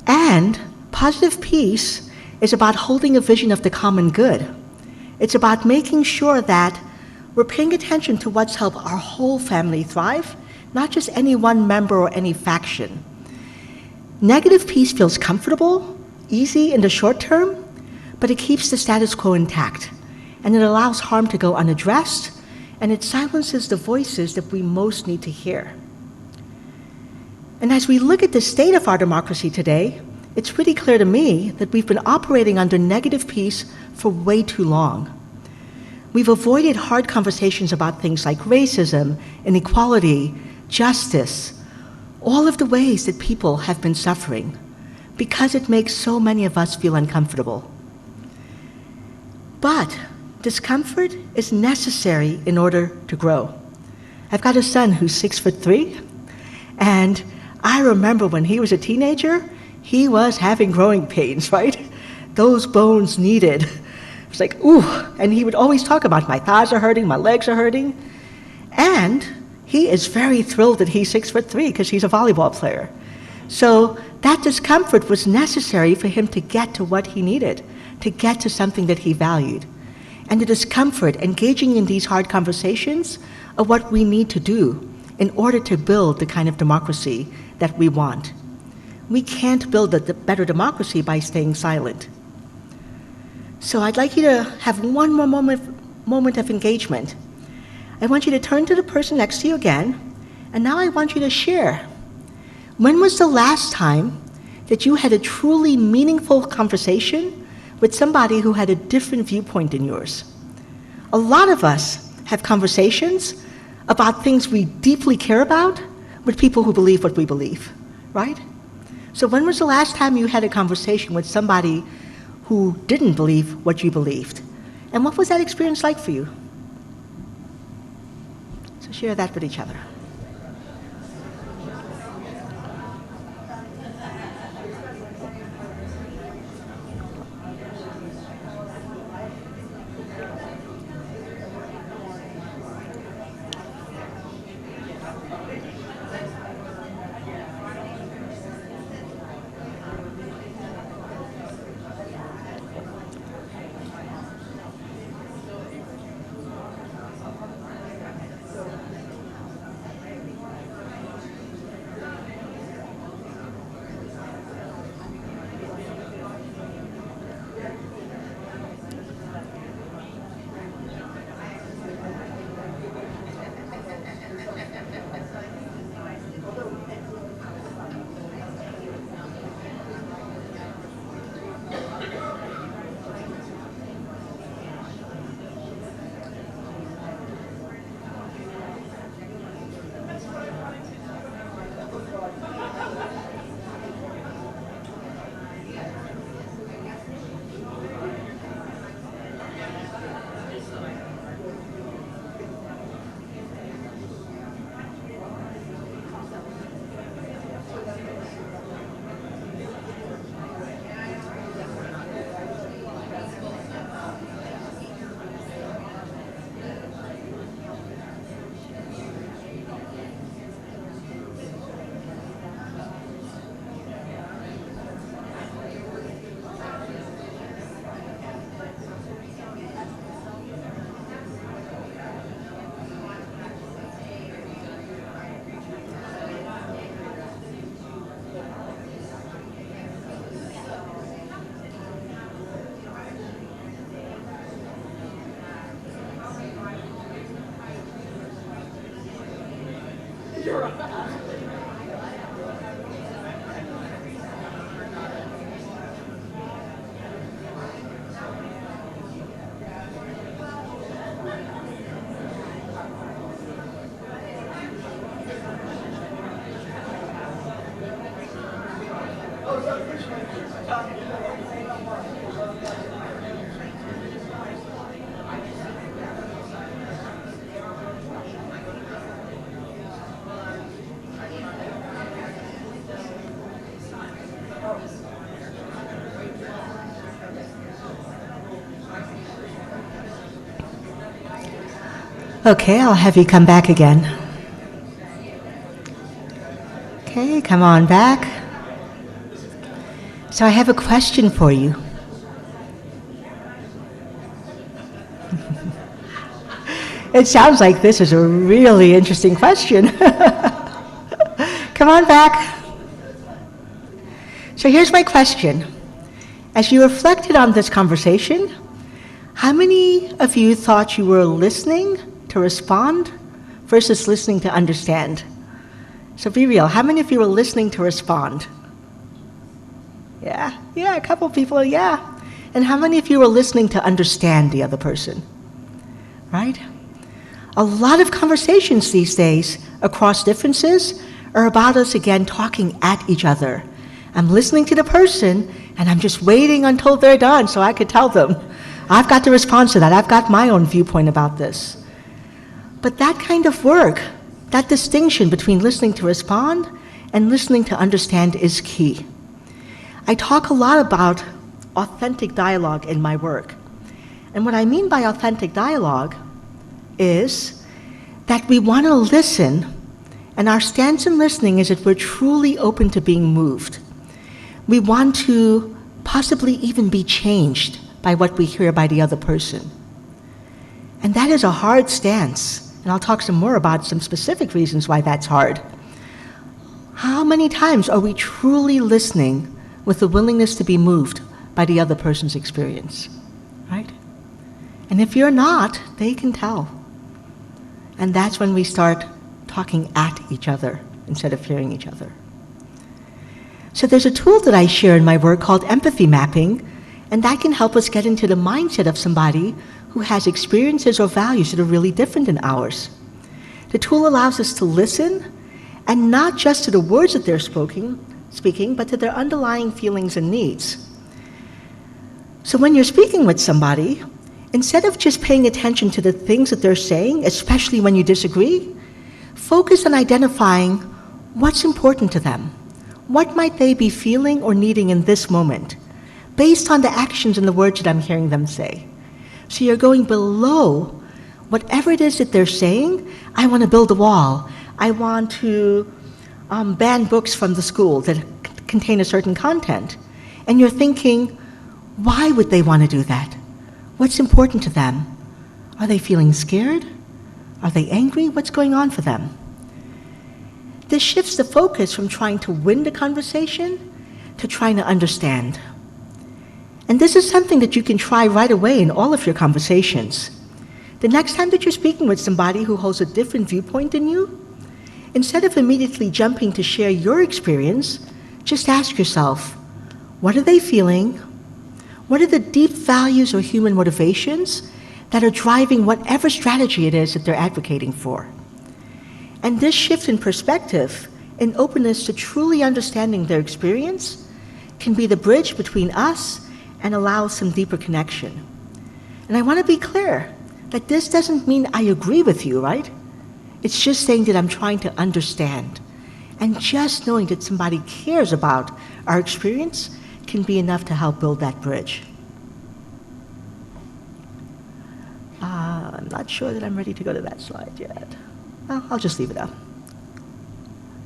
And positive peace is about holding a vision of the common good. It's about making sure that we're paying attention to what's helped our whole family thrive, not just any one member or any faction. Negative peace feels comfortable, easy in the short term, but it keeps the status quo intact, and it allows harm to go unaddressed, and it silences the voices that we most need to hear. And as we look at the state of our democracy today, it's pretty clear to me that we've been operating under negative peace for way too long. We've avoided hard conversations about things like racism, inequality, justice, all of the ways that people have been suffering, because it makes so many of us feel uncomfortable. But discomfort is necessary in order to grow. I've got a son who's 6'3", and I remember when he was a teenager, he was having growing pains, right? Those bones needed. It was like, ooh, and he would always talk about my thighs are hurting, my legs are hurting, and he is very thrilled that he's 6'3" because he's a volleyball player. So that discomfort was necessary for him to get to what he needed, to get to something that he valued. And the discomfort, engaging in these hard conversations, are what we need to do in order to build the kind of democracy that we want. We can't build a better democracy by staying silent. So I'd like you to have one more moment of engagement. I want you to turn to the person next to you again, and now I want you to share. When was the last time that you had a truly meaningful conversation with somebody who had a different viewpoint than yours? A lot of us have conversations about things we deeply care about with people who believe what we believe, right? So when was the last time you had a conversation with somebody who didn't believe what you believed? And what was that experience like for you? So share that with each other. You're Okay, I'll have you come back again. Okay, come on back. So I have a question for you. It sounds like this is a really interesting question. Come on back. So here's my question. As you reflected on this conversation, how many of you thought you were listening to respond versus listening to understand? So be real. How many of you were listening to respond? Yeah, a couple people, yeah. And how many of you were listening to understand the other person? Right? A lot of conversations these days across differences are about us, again, talking at each other. I'm listening to the person, and I'm just waiting until they're done so I could tell them, I've got to respond to that. I've got my own viewpoint about this. But that kind of work, that distinction between listening to respond and listening to understand is key. I talk a lot about authentic dialogue in my work. And what I mean by authentic dialogue is that we want to listen, and our stance in listening is that we're truly open to being moved. We want to possibly even be changed by what we hear by the other person. And that is a hard stance, and I'll talk some more about some specific reasons why that's hard. How many times are we truly listening with the willingness to be moved by the other person's experience, right? And if you're not, they can tell. And that's when we start talking at each other instead of hearing each other. So there's a tool that I share in my work called empathy mapping, and that can help us get into the mindset of somebody who has experiences or values that are really different than ours. The tool allows us to listen, and not just to the words that they're speaking, but to their underlying feelings and needs. So when you're speaking with somebody, instead of just paying attention to the things that they're saying, especially when you disagree, focus on identifying what's important to them. What might they be feeling or needing in this moment, based on the actions and the words that I'm hearing them say. So you're going below whatever it is that they're saying. I want to build a wall. I want to ban books from the school that contain a certain content. And you're thinking, why would they want to do that? What's important to them? Are they feeling scared? Are they angry? What's going on for them? This shifts the focus from trying to win the conversation to trying to understand. And this is something that you can try right away in all of your conversations. The next time that you're speaking with somebody who holds a different viewpoint than you, instead of immediately jumping to share your experience, just ask yourself, what are they feeling? What are the deep values or human motivations that are driving whatever strategy it is that they're advocating for? And this shift in perspective and openness to truly understanding their experience can be the bridge between us and allow some deeper connection. And I want to be clear that this doesn't mean I agree with you, right? It's just saying that I'm trying to understand. And just knowing that somebody cares about our experience can be enough to help build that bridge. I'm not sure that I'm ready to go to that slide yet. Well, I'll just leave it up.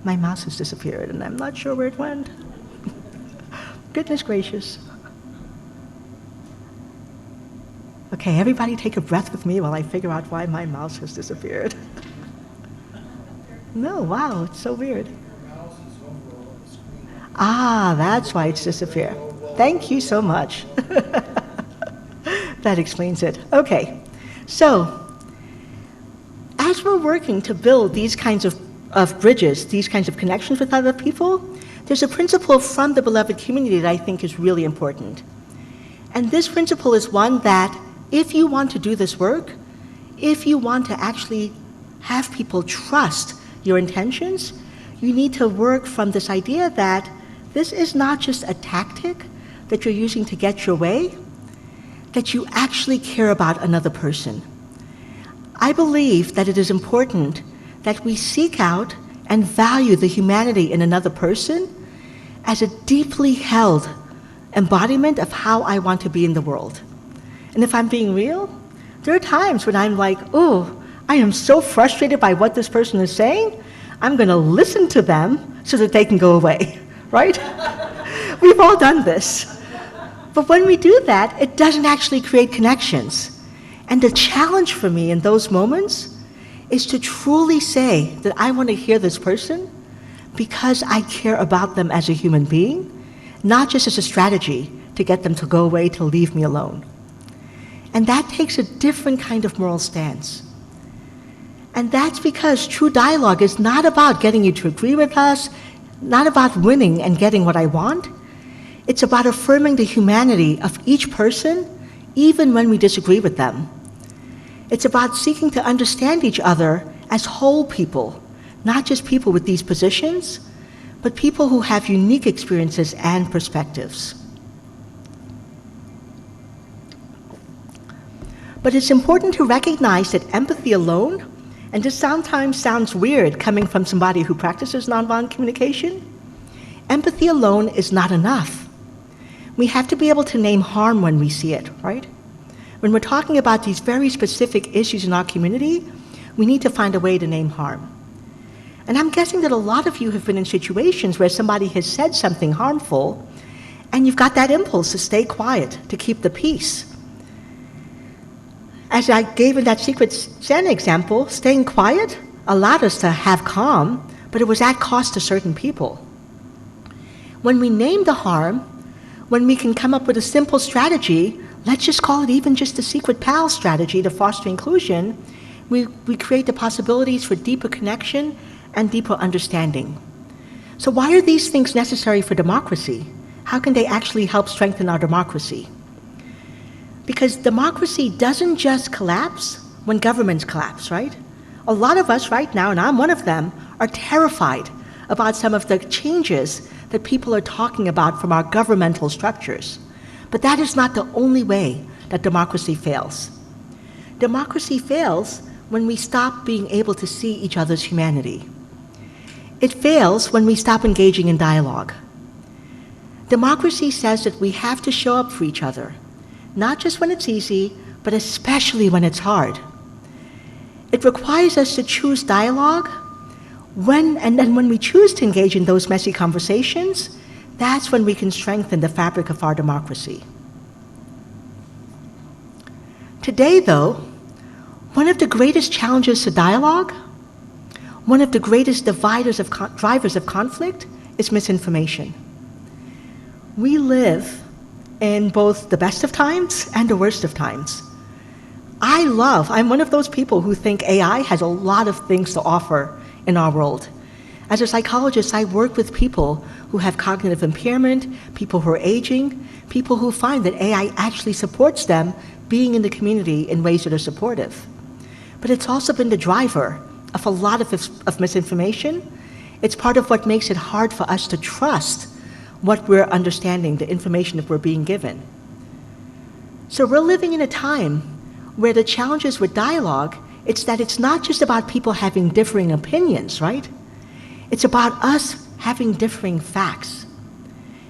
My mouse has disappeared, and I'm not sure where it went. Goodness gracious. Okay, everybody take a breath with me while I figure out why my mouse has disappeared. No, wow, it's so weird. Ah, that's why it's disappeared. Thank you so much. That explains it. Okay, so as we're working to build these kinds of bridges, these kinds of connections with other people, there's a principle from the beloved community that I think is really important. And this principle is one that if you want to do this work, if you want to actually have people trust your intentions, you need to work from this idea that this is not just a tactic, that you're using to get your way, that you actually care about another person. I believe that it is important that we seek out and value the humanity in another person as a deeply held embodiment of how I want to be in the world. And if I'm being real, there are times when I'm like, oh, I am so frustrated by what this person is saying, I'm going to listen to them so that they can go away, right? We've all done this. But when we do that, it doesn't actually create connections. And the challenge for me in those moments is to truly say that I want to hear this person because I care about them as a human being, not just as a strategy to get them to go away, to leave me alone. And that takes a different kind of moral stance. And that's because true dialogue is not about getting you to agree with us, not about winning and getting what I want. It's about affirming the humanity of each person, even when we disagree with them. It's about seeking to understand each other as whole people, not just people with these positions, but people who have unique experiences and perspectives. But it's important to recognize that empathy alone, and this sometimes sounds weird coming from somebody who practices nonviolent communication, empathy alone is not enough. We have to be able to name harm when we see it, right? When we're talking about these very specific issues in our community, we need to find a way to name harm. And I'm guessing that a lot of you have been in situations where somebody has said something harmful, and you've got that impulse to stay quiet, to keep the peace. As I gave in that Secret Santa example, staying quiet allowed us to have calm, but it was at cost to certain people. When we name the harm, when we can come up with a simple strategy, let's just call it even just the secret pal strategy to foster inclusion, we create the possibilities for deeper connection and deeper understanding. So why are these things necessary for democracy? How can they actually help strengthen our democracy? Because democracy doesn't just collapse when governments collapse, right? A lot of us right now, and I'm one of them, are terrified about some of the changes that people are talking about from our governmental structures. But that is not the only way that democracy fails. Democracy fails when we stop being able to see each other's humanity. It fails when we stop engaging in dialogue. Democracy says that we have to show up for each other, not just when it's easy, but especially when it's hard. It requires us to choose dialogue, and then when we choose to engage in those messy conversations, that's when we can strengthen the fabric of our democracy. Today, though, one of the greatest challenges to dialogue, one of the greatest drivers of conflict is misinformation. We live in both the best of times and the worst of times. I'm one of those people who think AI has a lot of things to offer in our world. As a psychologist, I work with people who have cognitive impairment, people who are aging, people who find that AI actually supports them being in the community in ways that are supportive. But it's also been the driver of a lot of misinformation. It's part of what makes it hard for us to trust what we're understanding, the information that we're being given. So we're living in a time where the challenges with dialogue, it's that it's not just about people having differing opinions, right? It's about us having differing facts.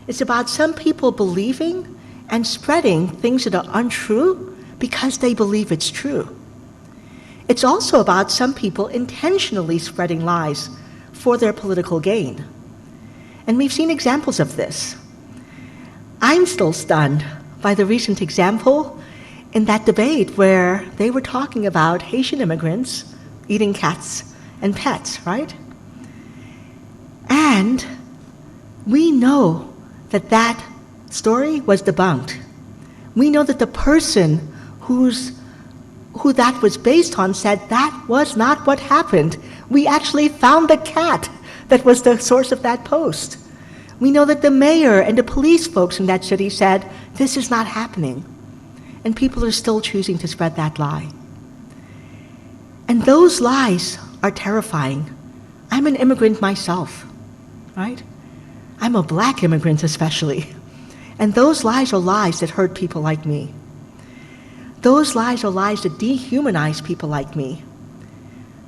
It's about some people believing and spreading things that are untrue because they believe it's true. It's also about some people intentionally spreading lies for their political gain. And we've seen examples of this. I'm still stunned by the recent example in that debate where they were talking about Haitian immigrants eating cats and pets, right? And we know that that story was debunked. We know that the person who that was based on said that was not what happened. We actually found the cat that was the source of that post. We know that the mayor and the police folks in that city said, this is not happening. And people are still choosing to spread that lie. And those lies are terrifying. I'm an immigrant myself, right? I'm a Black immigrant especially. And those lies are lies that hurt people like me. Those lies are lies that dehumanize people like me.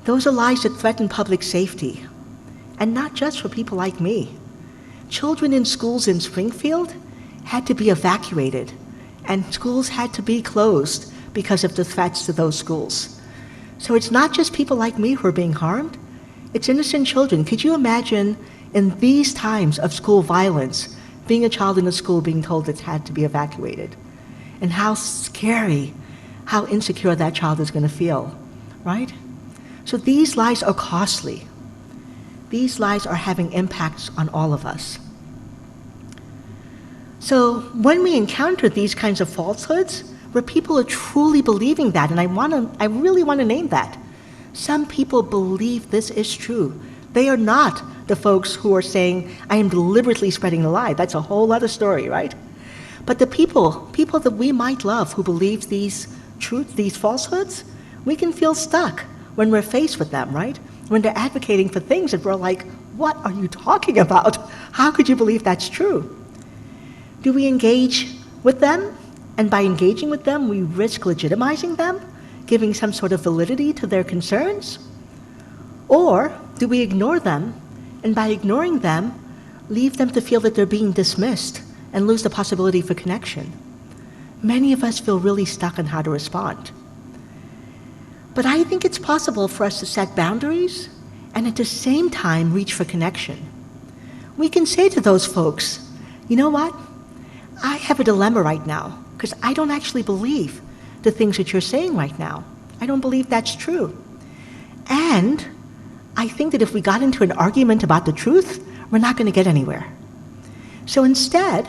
Those are lies that threaten public safety. And not just for people like me. Children in schools in Springfield had to be evacuated, and schools had to be closed because of the threats to those schools. So it's not just people like me who are being harmed, it's innocent children. Could you imagine in these times of school violence, being a child in a school being told it had to be evacuated? And how scary, how insecure that child is going to feel, right? So these lies are costly. These lies are having impacts on all of us. So when we encounter these kinds of falsehoods, where people are truly believing that, and I really want to name that. Some people believe this is true. They are not the folks who are saying, I am deliberately spreading the lie. That's a whole other story, right? But the people that we might love who believe these truths, these falsehoods, we can feel stuck when we're faced with them, right? When they're advocating for things that we're like, what are you talking about? How could you believe that's true? Do we engage with them? And by engaging with them, we risk legitimizing them, giving some sort of validity to their concerns? Or do we ignore them, and by ignoring them, leave them to feel that they're being dismissed and lose the possibility for connection? Many of us feel really stuck on how to respond. But I think it's possible for us to set boundaries and at the same time reach for connection. We can say to those folks, you know what? I have a dilemma right now because I don't actually believe the things that you're saying right now. I don't believe that's true. And I think that if we got into an argument about the truth, we're not going to get anywhere. So instead,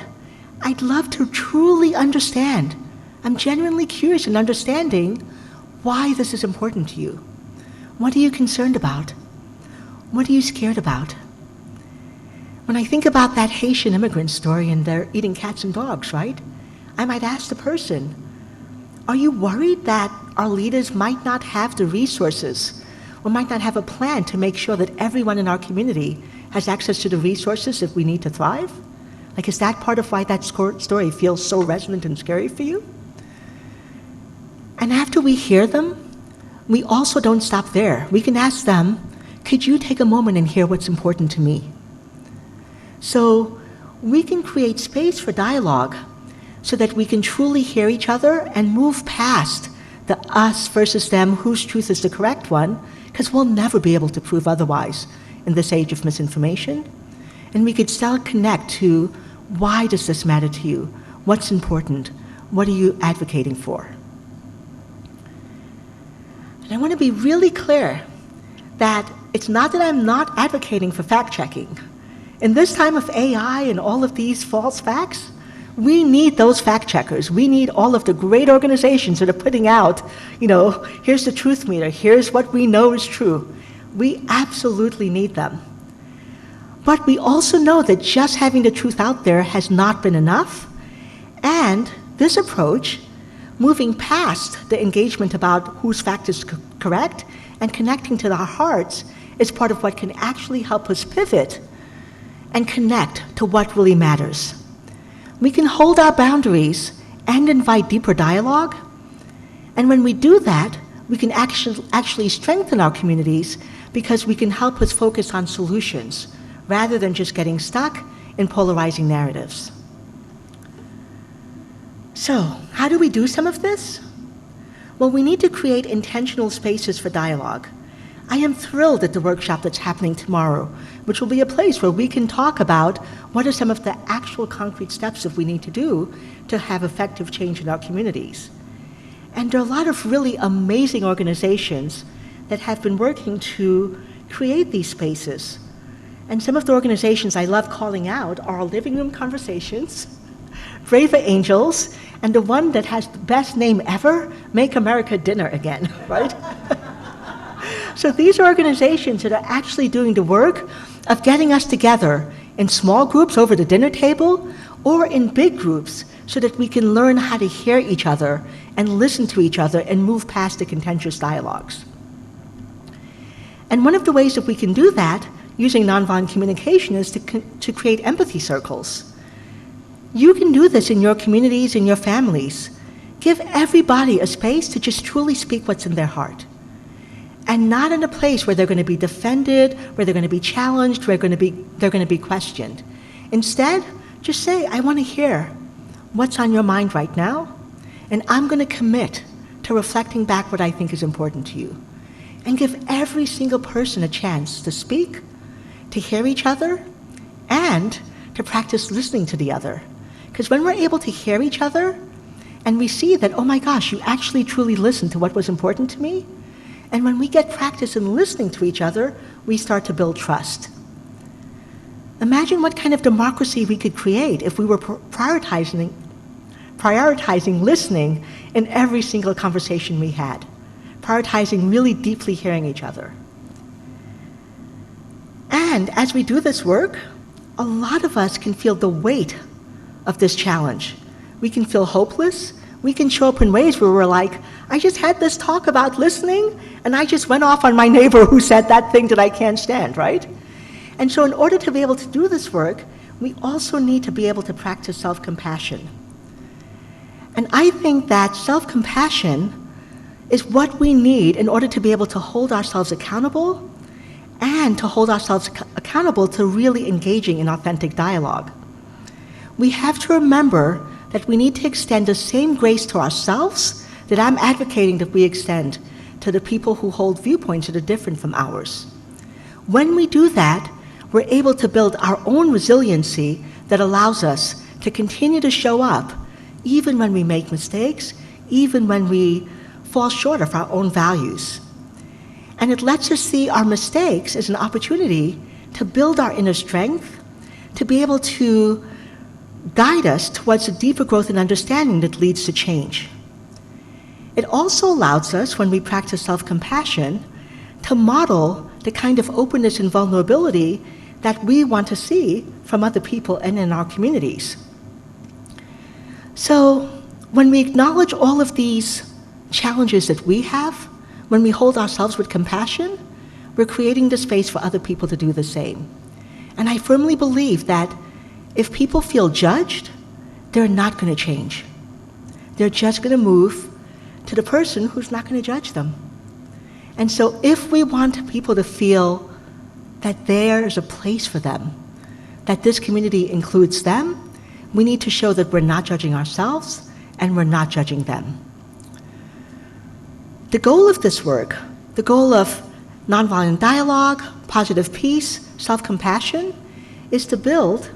I'd love to truly understand. I'm genuinely curious in understanding why this is important to you. What are you concerned about? What are you scared about? When I think about that Haitian immigrant story and they're eating cats and dogs, right? I might ask the person, are you worried that our leaders might not have the resources or might not have a plan to make sure that everyone in our community has access to the resources that we need to thrive? Like, is that part of why that story feels so resonant and scary for you? And after we hear them, we also don't stop there. We can ask them, could you take a moment and hear what's important to me? So we can create space for dialogue so that we can truly hear each other and move past the us versus them, whose truth is the correct one, because we'll never be able to prove otherwise in this age of misinformation. And we could still connect to, why does this matter to you? What's important? What are you advocating for? And I want to be really clear that it's not that I'm not advocating for fact-checking. In this time of AI and all of these false facts, we need those fact-checkers. We need all of the great organizations that are putting out, here's the truth meter, here's what we know is true. We absolutely need them. But we also know that just having the truth out there has not been enough. And this approach, moving past the engagement about whose fact is correct and connecting to our hearts, is part of what can actually help us pivot and connect to what really matters. We can hold our boundaries and invite deeper dialogue. And when we do that, we can actually strengthen our communities because we can help us focus on solutions rather than just getting stuck in polarizing narratives. So, how do we do some of this? Well, we need to create intentional spaces for dialogue. I am thrilled at the workshop that's happening tomorrow, which will be a place where we can talk about what are some of the actual concrete steps that we need to do to have effective change in our communities. And there are a lot of really amazing organizations that have been working to create these spaces. And some of the organizations I love calling out are Living Room Conversations, Braver Angels, and the one that has the best name ever, Make America Dinner Again, right? So these are organizations that are actually doing the work of getting us together in small groups over the dinner table or in big groups so that we can learn how to hear each other and listen to each other and move past the contentious dialogues. And one of the ways that we can do that using nonviolent communication is to create empathy circles. You can do this in your communities, in your families. Give everybody a space to just truly speak what's in their heart. And not in a place where they're going to be defended, where they're going to be challenged, where they're going to be questioned. Instead, just say, I want to hear what's on your mind right now, and I'm going to commit to reflecting back what I think is important to you. And give every single person a chance to speak, to hear each other, and to practice listening to the other. Because when we're able to hear each other, and we see that, oh my gosh, you actually truly listened to what was important to me, and when we get practice in listening to each other, we start to build trust. Imagine what kind of democracy we could create if we were prioritizing listening in every single conversation we had, prioritizing really deeply hearing each other. And as we do this work, a lot of us can feel the weight of this challenge. We can feel hopeless. We can show up in ways where we're like, I just had this talk about listening, and I just went off on my neighbor who said that thing that I can't stand, right? And so in order to be able to do this work, we also need to be able to practice self-compassion. And I think that self-compassion is what we need in order to be able to hold ourselves accountable and to hold ourselves accountable to really engaging in authentic dialogue. We have to remember that we need to extend the same grace to ourselves that I'm advocating that we extend to the people who hold viewpoints that are different from ours. When we do that, we're able to build our own resiliency that allows us to continue to show up even when we make mistakes, even when we fall short of our own values. And it lets us see our mistakes as an opportunity to build our inner strength, to be able to guide us towards a deeper growth and understanding that leads to change. It also allows us, when we practice self-compassion, to model the kind of openness and vulnerability that we want to see from other people and in our communities. So when we acknowledge all of these challenges that we have, when we hold ourselves with compassion, we're creating the space for other people to do the same. And I firmly believe that if people feel judged, they're not going to change. They're just going to move to the person who's not going to judge them. And so if we want people to feel that there's a place for them, that this community includes them, we need to show that we're not judging ourselves and we're not judging them. The goal of this work, the goal of nonviolent dialogue, positive peace, self-compassion, is to build,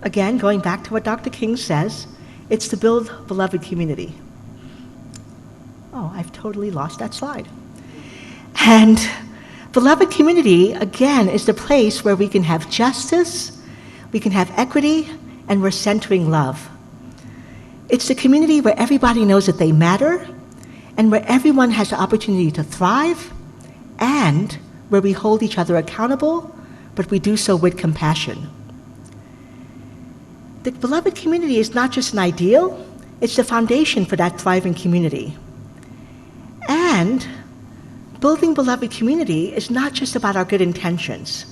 again, going back to what Dr. King says, it's to build beloved community. Oh, I've totally lost that slide. And beloved community, again, is the place where we can have justice, we can have equity, and we're centering love. It's the community where everybody knows that they matter, and where everyone has the opportunity to thrive, and where we hold each other accountable, but we do so with compassion. The beloved community is not just an ideal, it's the foundation for that thriving community. And building beloved community is not just about our good intentions.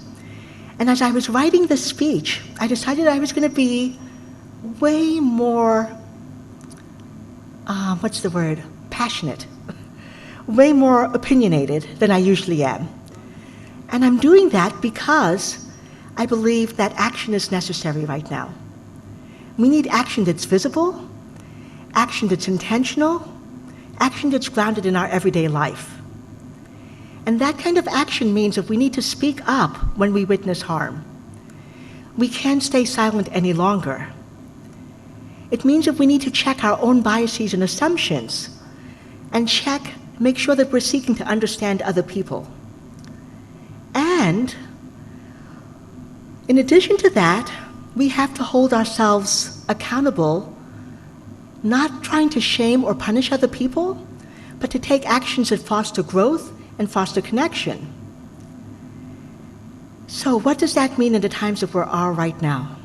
And as I was writing this speech, I decided I was going to be way more, passionate, way more opinionated than I usually am. And I'm doing that because I believe that action is necessary right now. We need action that's visible, action that's intentional, action that's grounded in our everyday life. And that kind of action means that we need to speak up when we witness harm. We can't stay silent any longer. It means that we need to check our own biases and assumptions and make sure that we're seeking to understand other people. And in addition to that, we have to hold ourselves accountable, not trying to shame or punish other people, but to take actions that foster growth and foster connection. So what does that mean in the times that we are right now?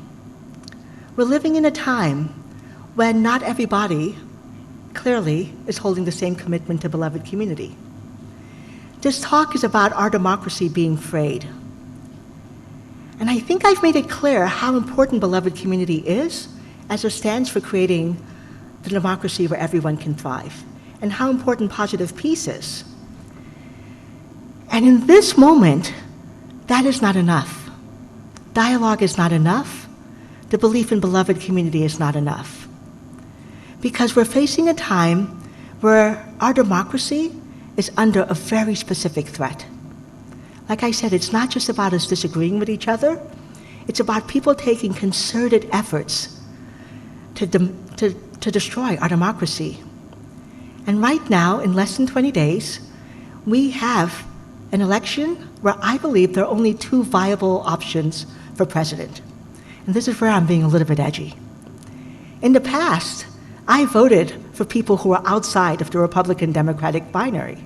We're living in a time when not everybody, clearly, is holding the same commitment to beloved community. This talk is about our democracy being frayed. And I think I've made it clear how important beloved community is as a stance for creating the democracy where everyone can thrive, and how important positive peace is. And in this moment, that is not enough. Dialogue is not enough. The belief in beloved community is not enough. Because we're facing a time where our democracy is under a very specific threat. Like I said, it's not just about us disagreeing with each other, it's about people taking concerted efforts to destroy our democracy. And right now, in less than 20 days, we have an election where I believe there are only two viable options for president. And this is where I'm being a little bit edgy. In the past, I voted for people who were outside of the Republican-Democratic binary,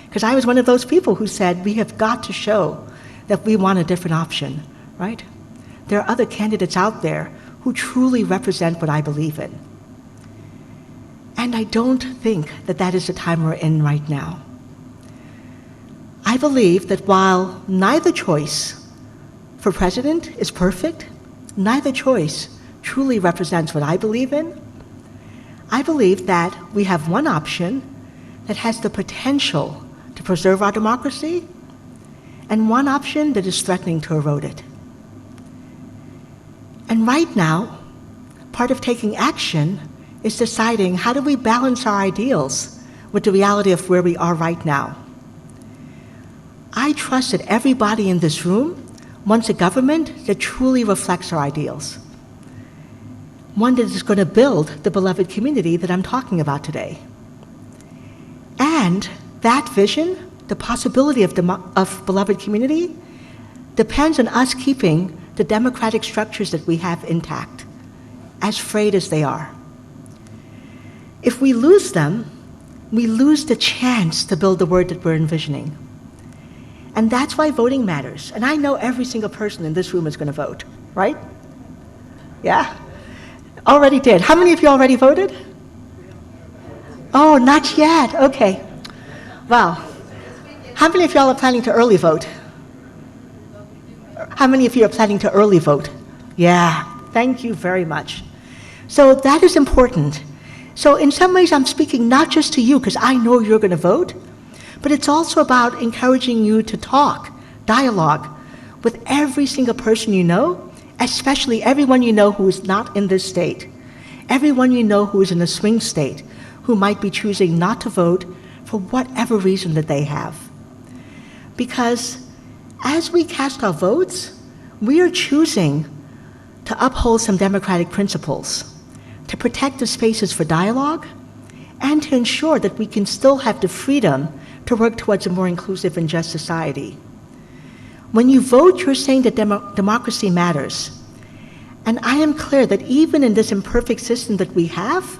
because I was one of those people who said, we have got to show that we want a different option, right? There are other candidates out there who truly represent what I believe in. And I don't think that that is the time we're in right now. I believe that while neither choice for president is perfect, neither choice truly represents what I believe in, I believe that we have one option that has the potential to preserve our democracy, and one option that is threatening to erode it. And right now, part of taking action is deciding how do we balance our ideals with the reality of where we are right now. I trust that everybody in this room wants a government that truly reflects our ideals, one that is going to build the beloved community that I'm talking about today. And that vision, the possibility of beloved community, depends on us keeping the democratic structures that we have intact, as frayed as they are. If we lose them, we lose the chance to build the world that we're envisioning. And that's why voting matters. And I know every single person in this room is going to vote, right? Yeah? Already did. How many of you already voted? Oh, not yet. Okay. Well, how many of y'all are planning to early vote? How many of you are planning to early vote? Yeah, thank you very much. So that is important. So in some ways, I'm speaking not just to you, because I know you're going to vote, but it's also about encouraging you to talk, dialogue with every single person you know, especially everyone you know who is not in this state, everyone you know who is in a swing state, who might be choosing not to vote for whatever reason that they have. Because as we cast our votes, we are choosing to uphold some democratic principles, to protect the spaces for dialogue, and to ensure that we can still have the freedom to work towards a more inclusive and just society. When you vote, you're saying that democracy matters. And I am clear that even in this imperfect system that we have,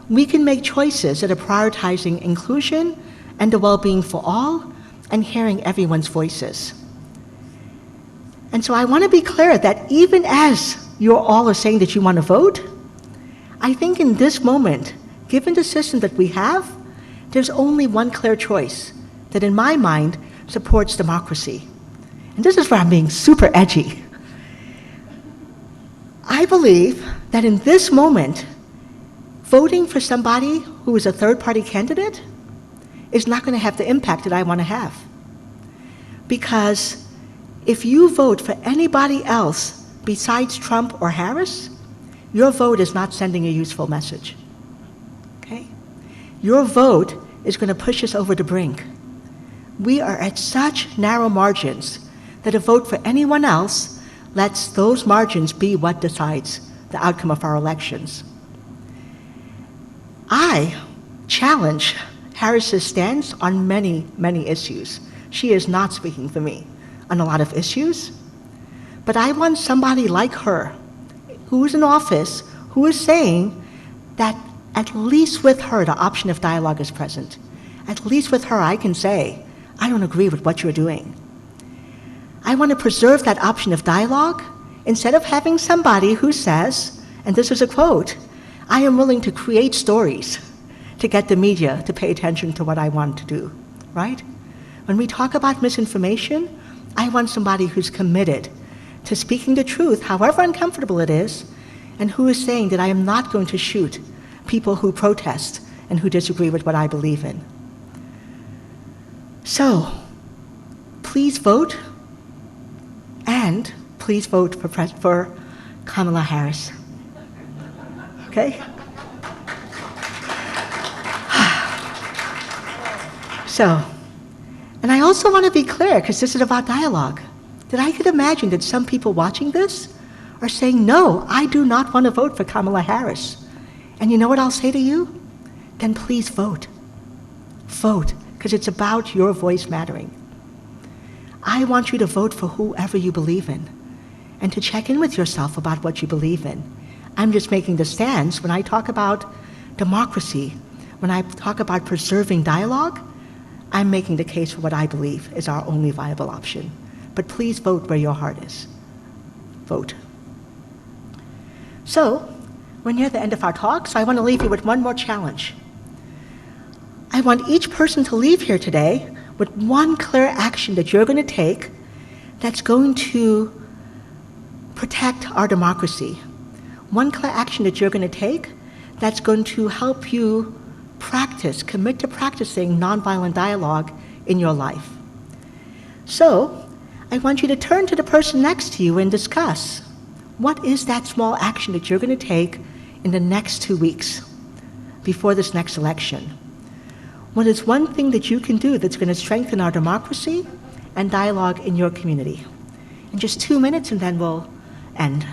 we can make choices that are prioritizing inclusion and the well-being for all, and hearing everyone's voices. And so I want to be clear that even as you all are saying that you want to vote, I think in this moment, given the system that we have, there's only one clear choice that in my mind supports democracy. And this is where I'm being super edgy. I believe that in this moment, voting for somebody who is a third-party candidate is not going to have the impact that I want to have. Because if you vote for anybody else besides Trump or Harris, your vote is not sending a useful message. Okay? Your vote is going to push us over the brink. We are at such narrow margins that a vote for anyone else lets those margins be what decides the outcome of our elections. I challenge Harris's stance on many, many issues. She is not speaking for me on a lot of issues, but I want somebody like her, who is in office, who is saying that at least with her, the option of dialogue is present. At least with her, I can say, I don't agree with what you're doing. I want to preserve that option of dialogue instead of having somebody who says, and this is a quote, I am willing to create stories to get the media to pay attention to what I want to do, right? When we talk about misinformation, I want somebody who's committed to speaking the truth, however uncomfortable it is, And who is saying that I am not going to shoot people who protest and who disagree with what I believe in? So, please vote, and please vote for Kamala Harris. Okay? So, and I also want to be clear, because this is about dialogue, that I could imagine that some people watching this are saying, no, I do not want to vote for Kamala Harris. And you know what I'll say to you? Then please vote. Vote, because it's about your voice mattering. I want you to vote for whoever you believe in, and to check in with yourself about what you believe in. I'm just making the stance when I talk about democracy, when I talk about preserving dialogue, I'm making the case for what I believe is our only viable option. But please vote where your heart is. Vote. So, we're near the end of our talk, so I want to leave you with one more challenge. I want each person to leave here today with one clear action that you're going to take that's going to protect our democracy. One clear action that you're going to take that's going to help you commit to practicing nonviolent dialogue in your life. So, I want you to turn to the person next to you and discuss what is that small action that you're going to take in the next 2 weeks before this next election. What is one thing that you can do that's going to strengthen our democracy and dialogue in your community? In just 2 minutes, and then we'll end.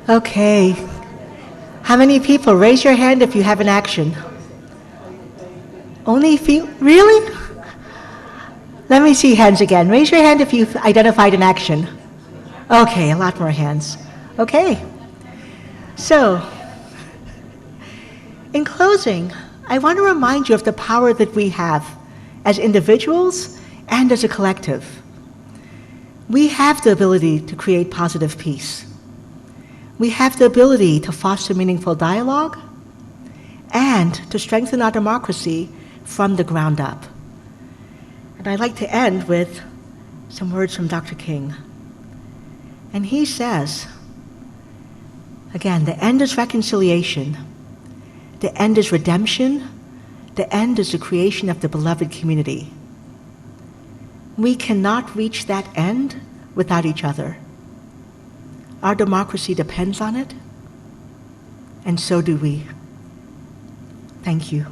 Okay. How many people? Raise your hand if you have an action. Only a few? Really? Let me see hands again. Raise your hand if you've identified an action. Okay, a lot more hands. Okay. So, in closing, I want to remind you of the power that we have as individuals and as a collective. We have the ability to create positive peace. We have the ability to foster meaningful dialogue and to strengthen our democracy from the ground up. And I'd like to end with some words from Dr. King. And he says, again, the end is reconciliation. The end is redemption. The end is the creation of the beloved community. We cannot reach that end without each other. Our democracy depends on it, and so do we. Thank you.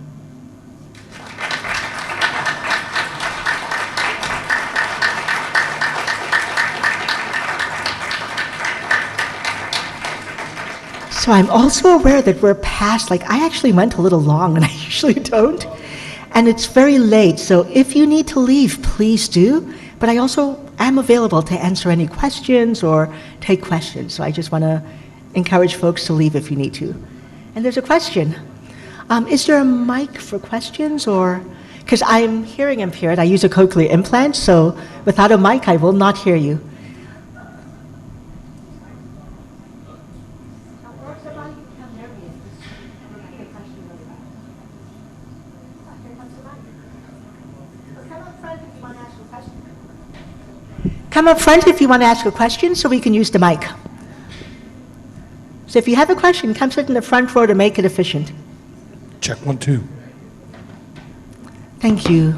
So I'm also aware that we're past, like I actually went a little long and I usually don't. And it's very late, so if you need to leave, please do. But I also am available to answer any questions or take questions. So I just want to encourage folks to leave if you need to. And there's a question. Is there a mic for questions, or, because I'm hearing impaired, I use a cochlear implant, so without a mic I will not hear you. Come up front if you want to ask a question so we can use the mic. So if you have a question, come sit in the front row to make it efficient. Check 1, 2. Thank you.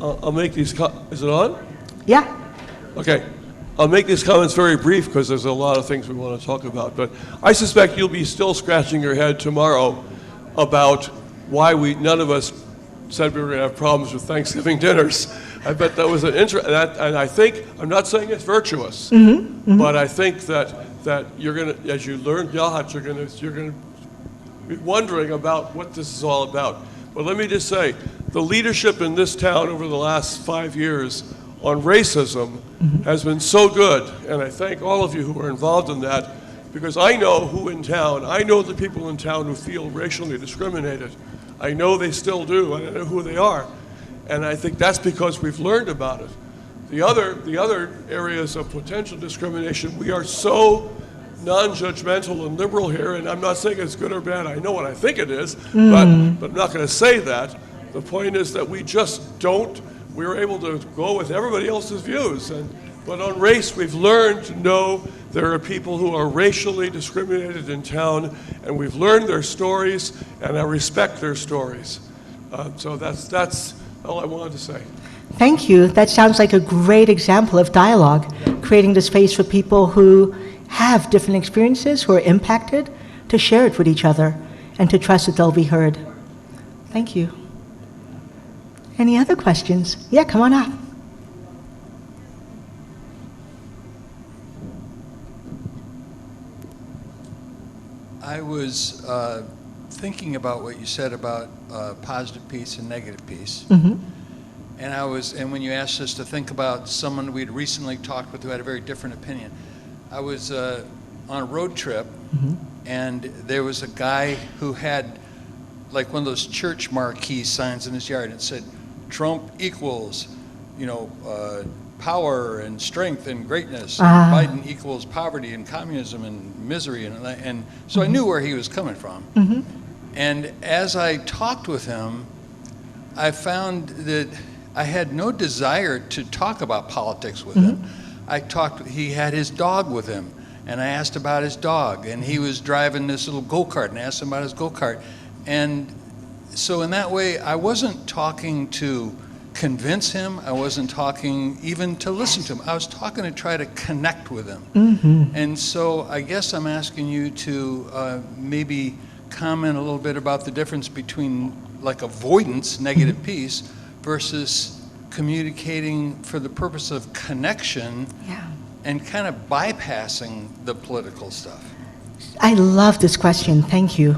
I'll make these, is it on? Yeah. Okay. I'll make these comments very brief because there's a lot of things we want to talk about. But I suspect you'll be still scratching your head tomorrow about why none of us said we were going to have problems with Thanksgiving dinners. I bet that was an and I think, I'm not saying it's virtuous, but I think that you're going to, as you learn Yachats, you're going to be wondering about what this is all about. But let me just say, the leadership in this town over the last 5 years on racism has been so good, and I thank all of you who are involved in that, because I know the people in town who feel racially discriminated. I know they still do, and I know who they are. And I think that's because we've learned about it. The other areas of potential discrimination, we are so non-judgmental and liberal here, and I'm not saying it's good or bad. I know what I think it is, but I'm not going to say that. The point is that we're able to go with everybody else's views. But on race, we've learned to know there are people who are racially discriminated in town, and we've learned their stories, and I respect their stories. So that's all I wanted to say. Thank you. That sounds like a great example of dialogue, creating the space for people who have different experiences, who are impacted, to share it with each other and to trust that they'll be heard. Thank you. Any other questions? Yeah, come on up. I was thinking about what you said about positive peace and negative peace. And when you asked us to think about someone we'd recently talked with who had a very different opinion, I was on a road trip, and there was a guy who had like one of those church marquee signs in his yard. It said, "Trump equals, power and strength and greatness. And Biden equals poverty and communism and misery." And so I knew where he was coming from. And as I talked with him, I found that I had no desire to talk about politics with him. He had his dog with him, and I asked about his dog, and he was driving this little go-kart, and I asked him about his go-kart. And so in that way, I wasn't talking to convince him, I wasn't talking even to listen to him, I was talking to try to connect with him. And so I guess I'm asking you to maybe comment a little bit about the difference between like avoidance, negative peace, versus communicating for the purpose of connection and kind of bypassing the political stuff. I love this question, thank you.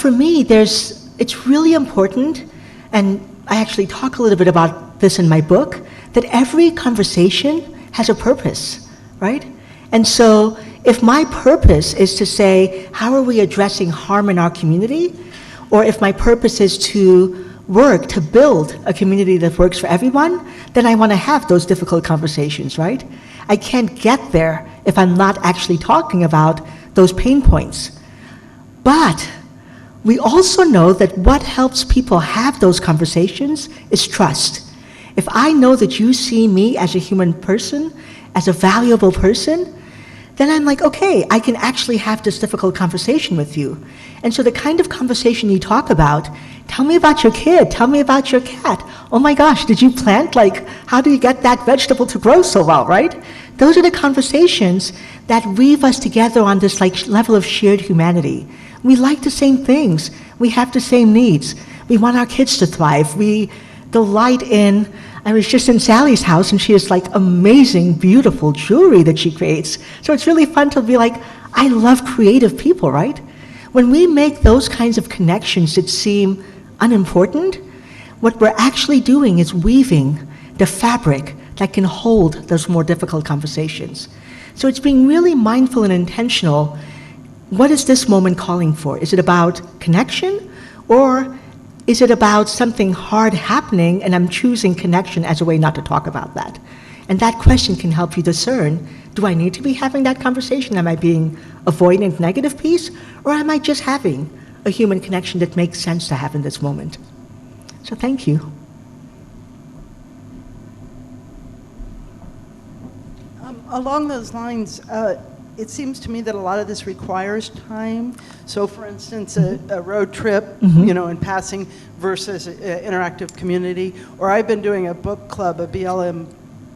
For me, it's really important, and I actually talk a little bit about this in my book, that every conversation has a purpose, right? And so if my purpose is to say, how are we addressing harm in our community? Or if my purpose is to work to build a community that works for everyone, then I want to have those difficult conversations, right? I can't get there if I'm not actually talking about those pain points. But we also know that what helps people have those conversations is trust. If I know that you see me as a human person, as a valuable person, then I'm like, okay, I can actually have this difficult conversation with you. And so the kind of conversation you talk about, tell me about your kid, tell me about your cat. Oh my gosh, did you plant, how do you get that vegetable to grow so well, right? Those are the conversations that weave us together on this level of shared humanity. We like the same things. We have the same needs. We want our kids to thrive. We the light in, I was just in Sally's house and she has like amazing, beautiful jewelry that she creates. So it's really fun to be like, I love creative people, right? When we make those kinds of connections that seem unimportant, what we're actually doing is weaving the fabric that can hold those more difficult conversations. So it's being really mindful and intentional. What is this moment calling for? Is it about connection, or is it about something hard happening and I'm choosing connection as a way not to talk about that? And that question can help you discern, do I need to be having that conversation? Am I being avoidant negative piece, or am I just having a human connection that makes sense to have in this moment? So thank you. Along those lines, it seems to me that a lot of this requires time. So, for instance, a road trip, you know, in passing versus interactive community. Or I've been doing a book club, a BLM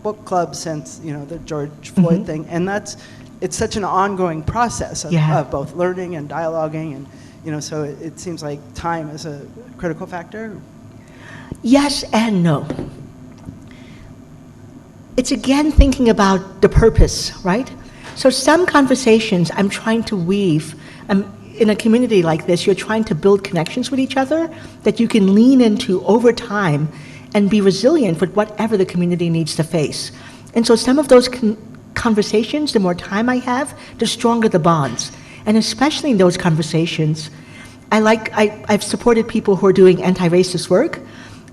book club since, you know, the George Floyd thing, and it's such an ongoing process of both learning and dialoguing, and you know, so it seems like time is a critical factor. Yes and no. It's again thinking about the purpose, right? So some conversations I'm trying to weave. In a community like this, you're trying to build connections with each other that you can lean into over time and be resilient with whatever the community needs to face. And so some of those conversations, the more time I have, the stronger the bonds. And especially in those conversations, I've supported people who are doing anti-racist work,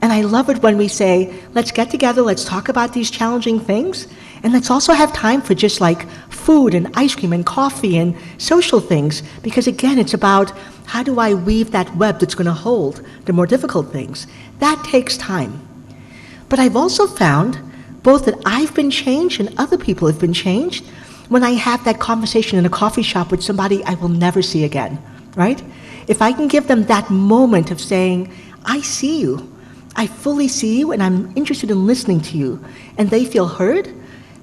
and I love it when we say, let's get together, let's talk about these challenging things, and let's also have time for just like food and ice cream and coffee and social things, because again, it's about how do I weave that web that's going to hold the more difficult things. That takes time. But I've also found both that I've been changed and other people have been changed when I have that conversation in a coffee shop with somebody I will never see again, right? If I can give them that moment of saying, I see you, I fully see you, and I'm interested in listening to you, and they feel heard,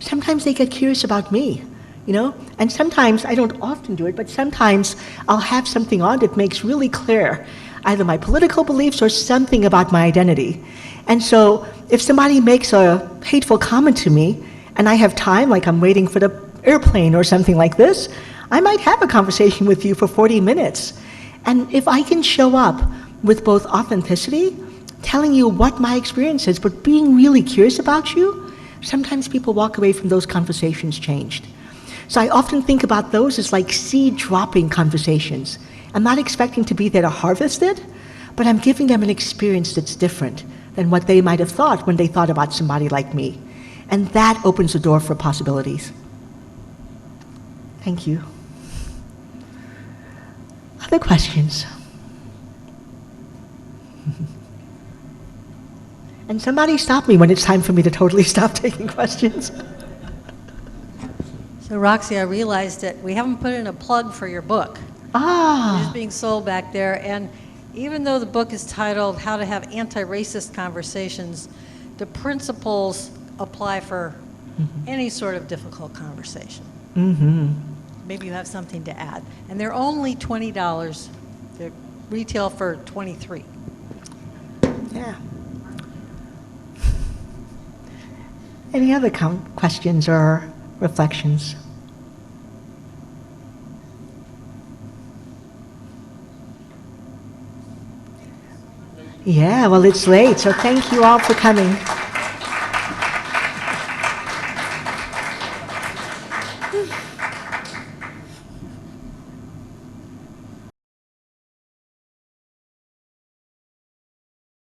sometimes they get curious about me, you know? And sometimes, I don't often do it, but sometimes I'll have something on that makes really clear either my political beliefs or something about my identity. And so if somebody makes a hateful comment to me, and I have time, like I'm waiting for the airplane or something like this, I might have a conversation with you for 40 minutes. And if I can show up with both authenticity, telling you what my experience is, but being really curious about you, sometimes people walk away from those conversations changed. So I often think about those as like seed-dropping conversations. I'm not expecting to be there to harvest it, but I'm giving them an experience that's different than what they might have thought when they thought about somebody like me. And that opens the door for possibilities. Thank you. Other questions? And somebody stop me when it's time for me to totally stop taking questions. So Roxy, I realized that we haven't put in a plug for your book. Ah. It is being sold back there, and even though the book is titled How to Have Anti-Racist Conversations, the principles apply for any sort of difficult conversation. Maybe you have something to add. And they're only $20. They retail for $23. Yeah. Any other questions or reflections? Yeah, well, it's late, so thank you all for coming.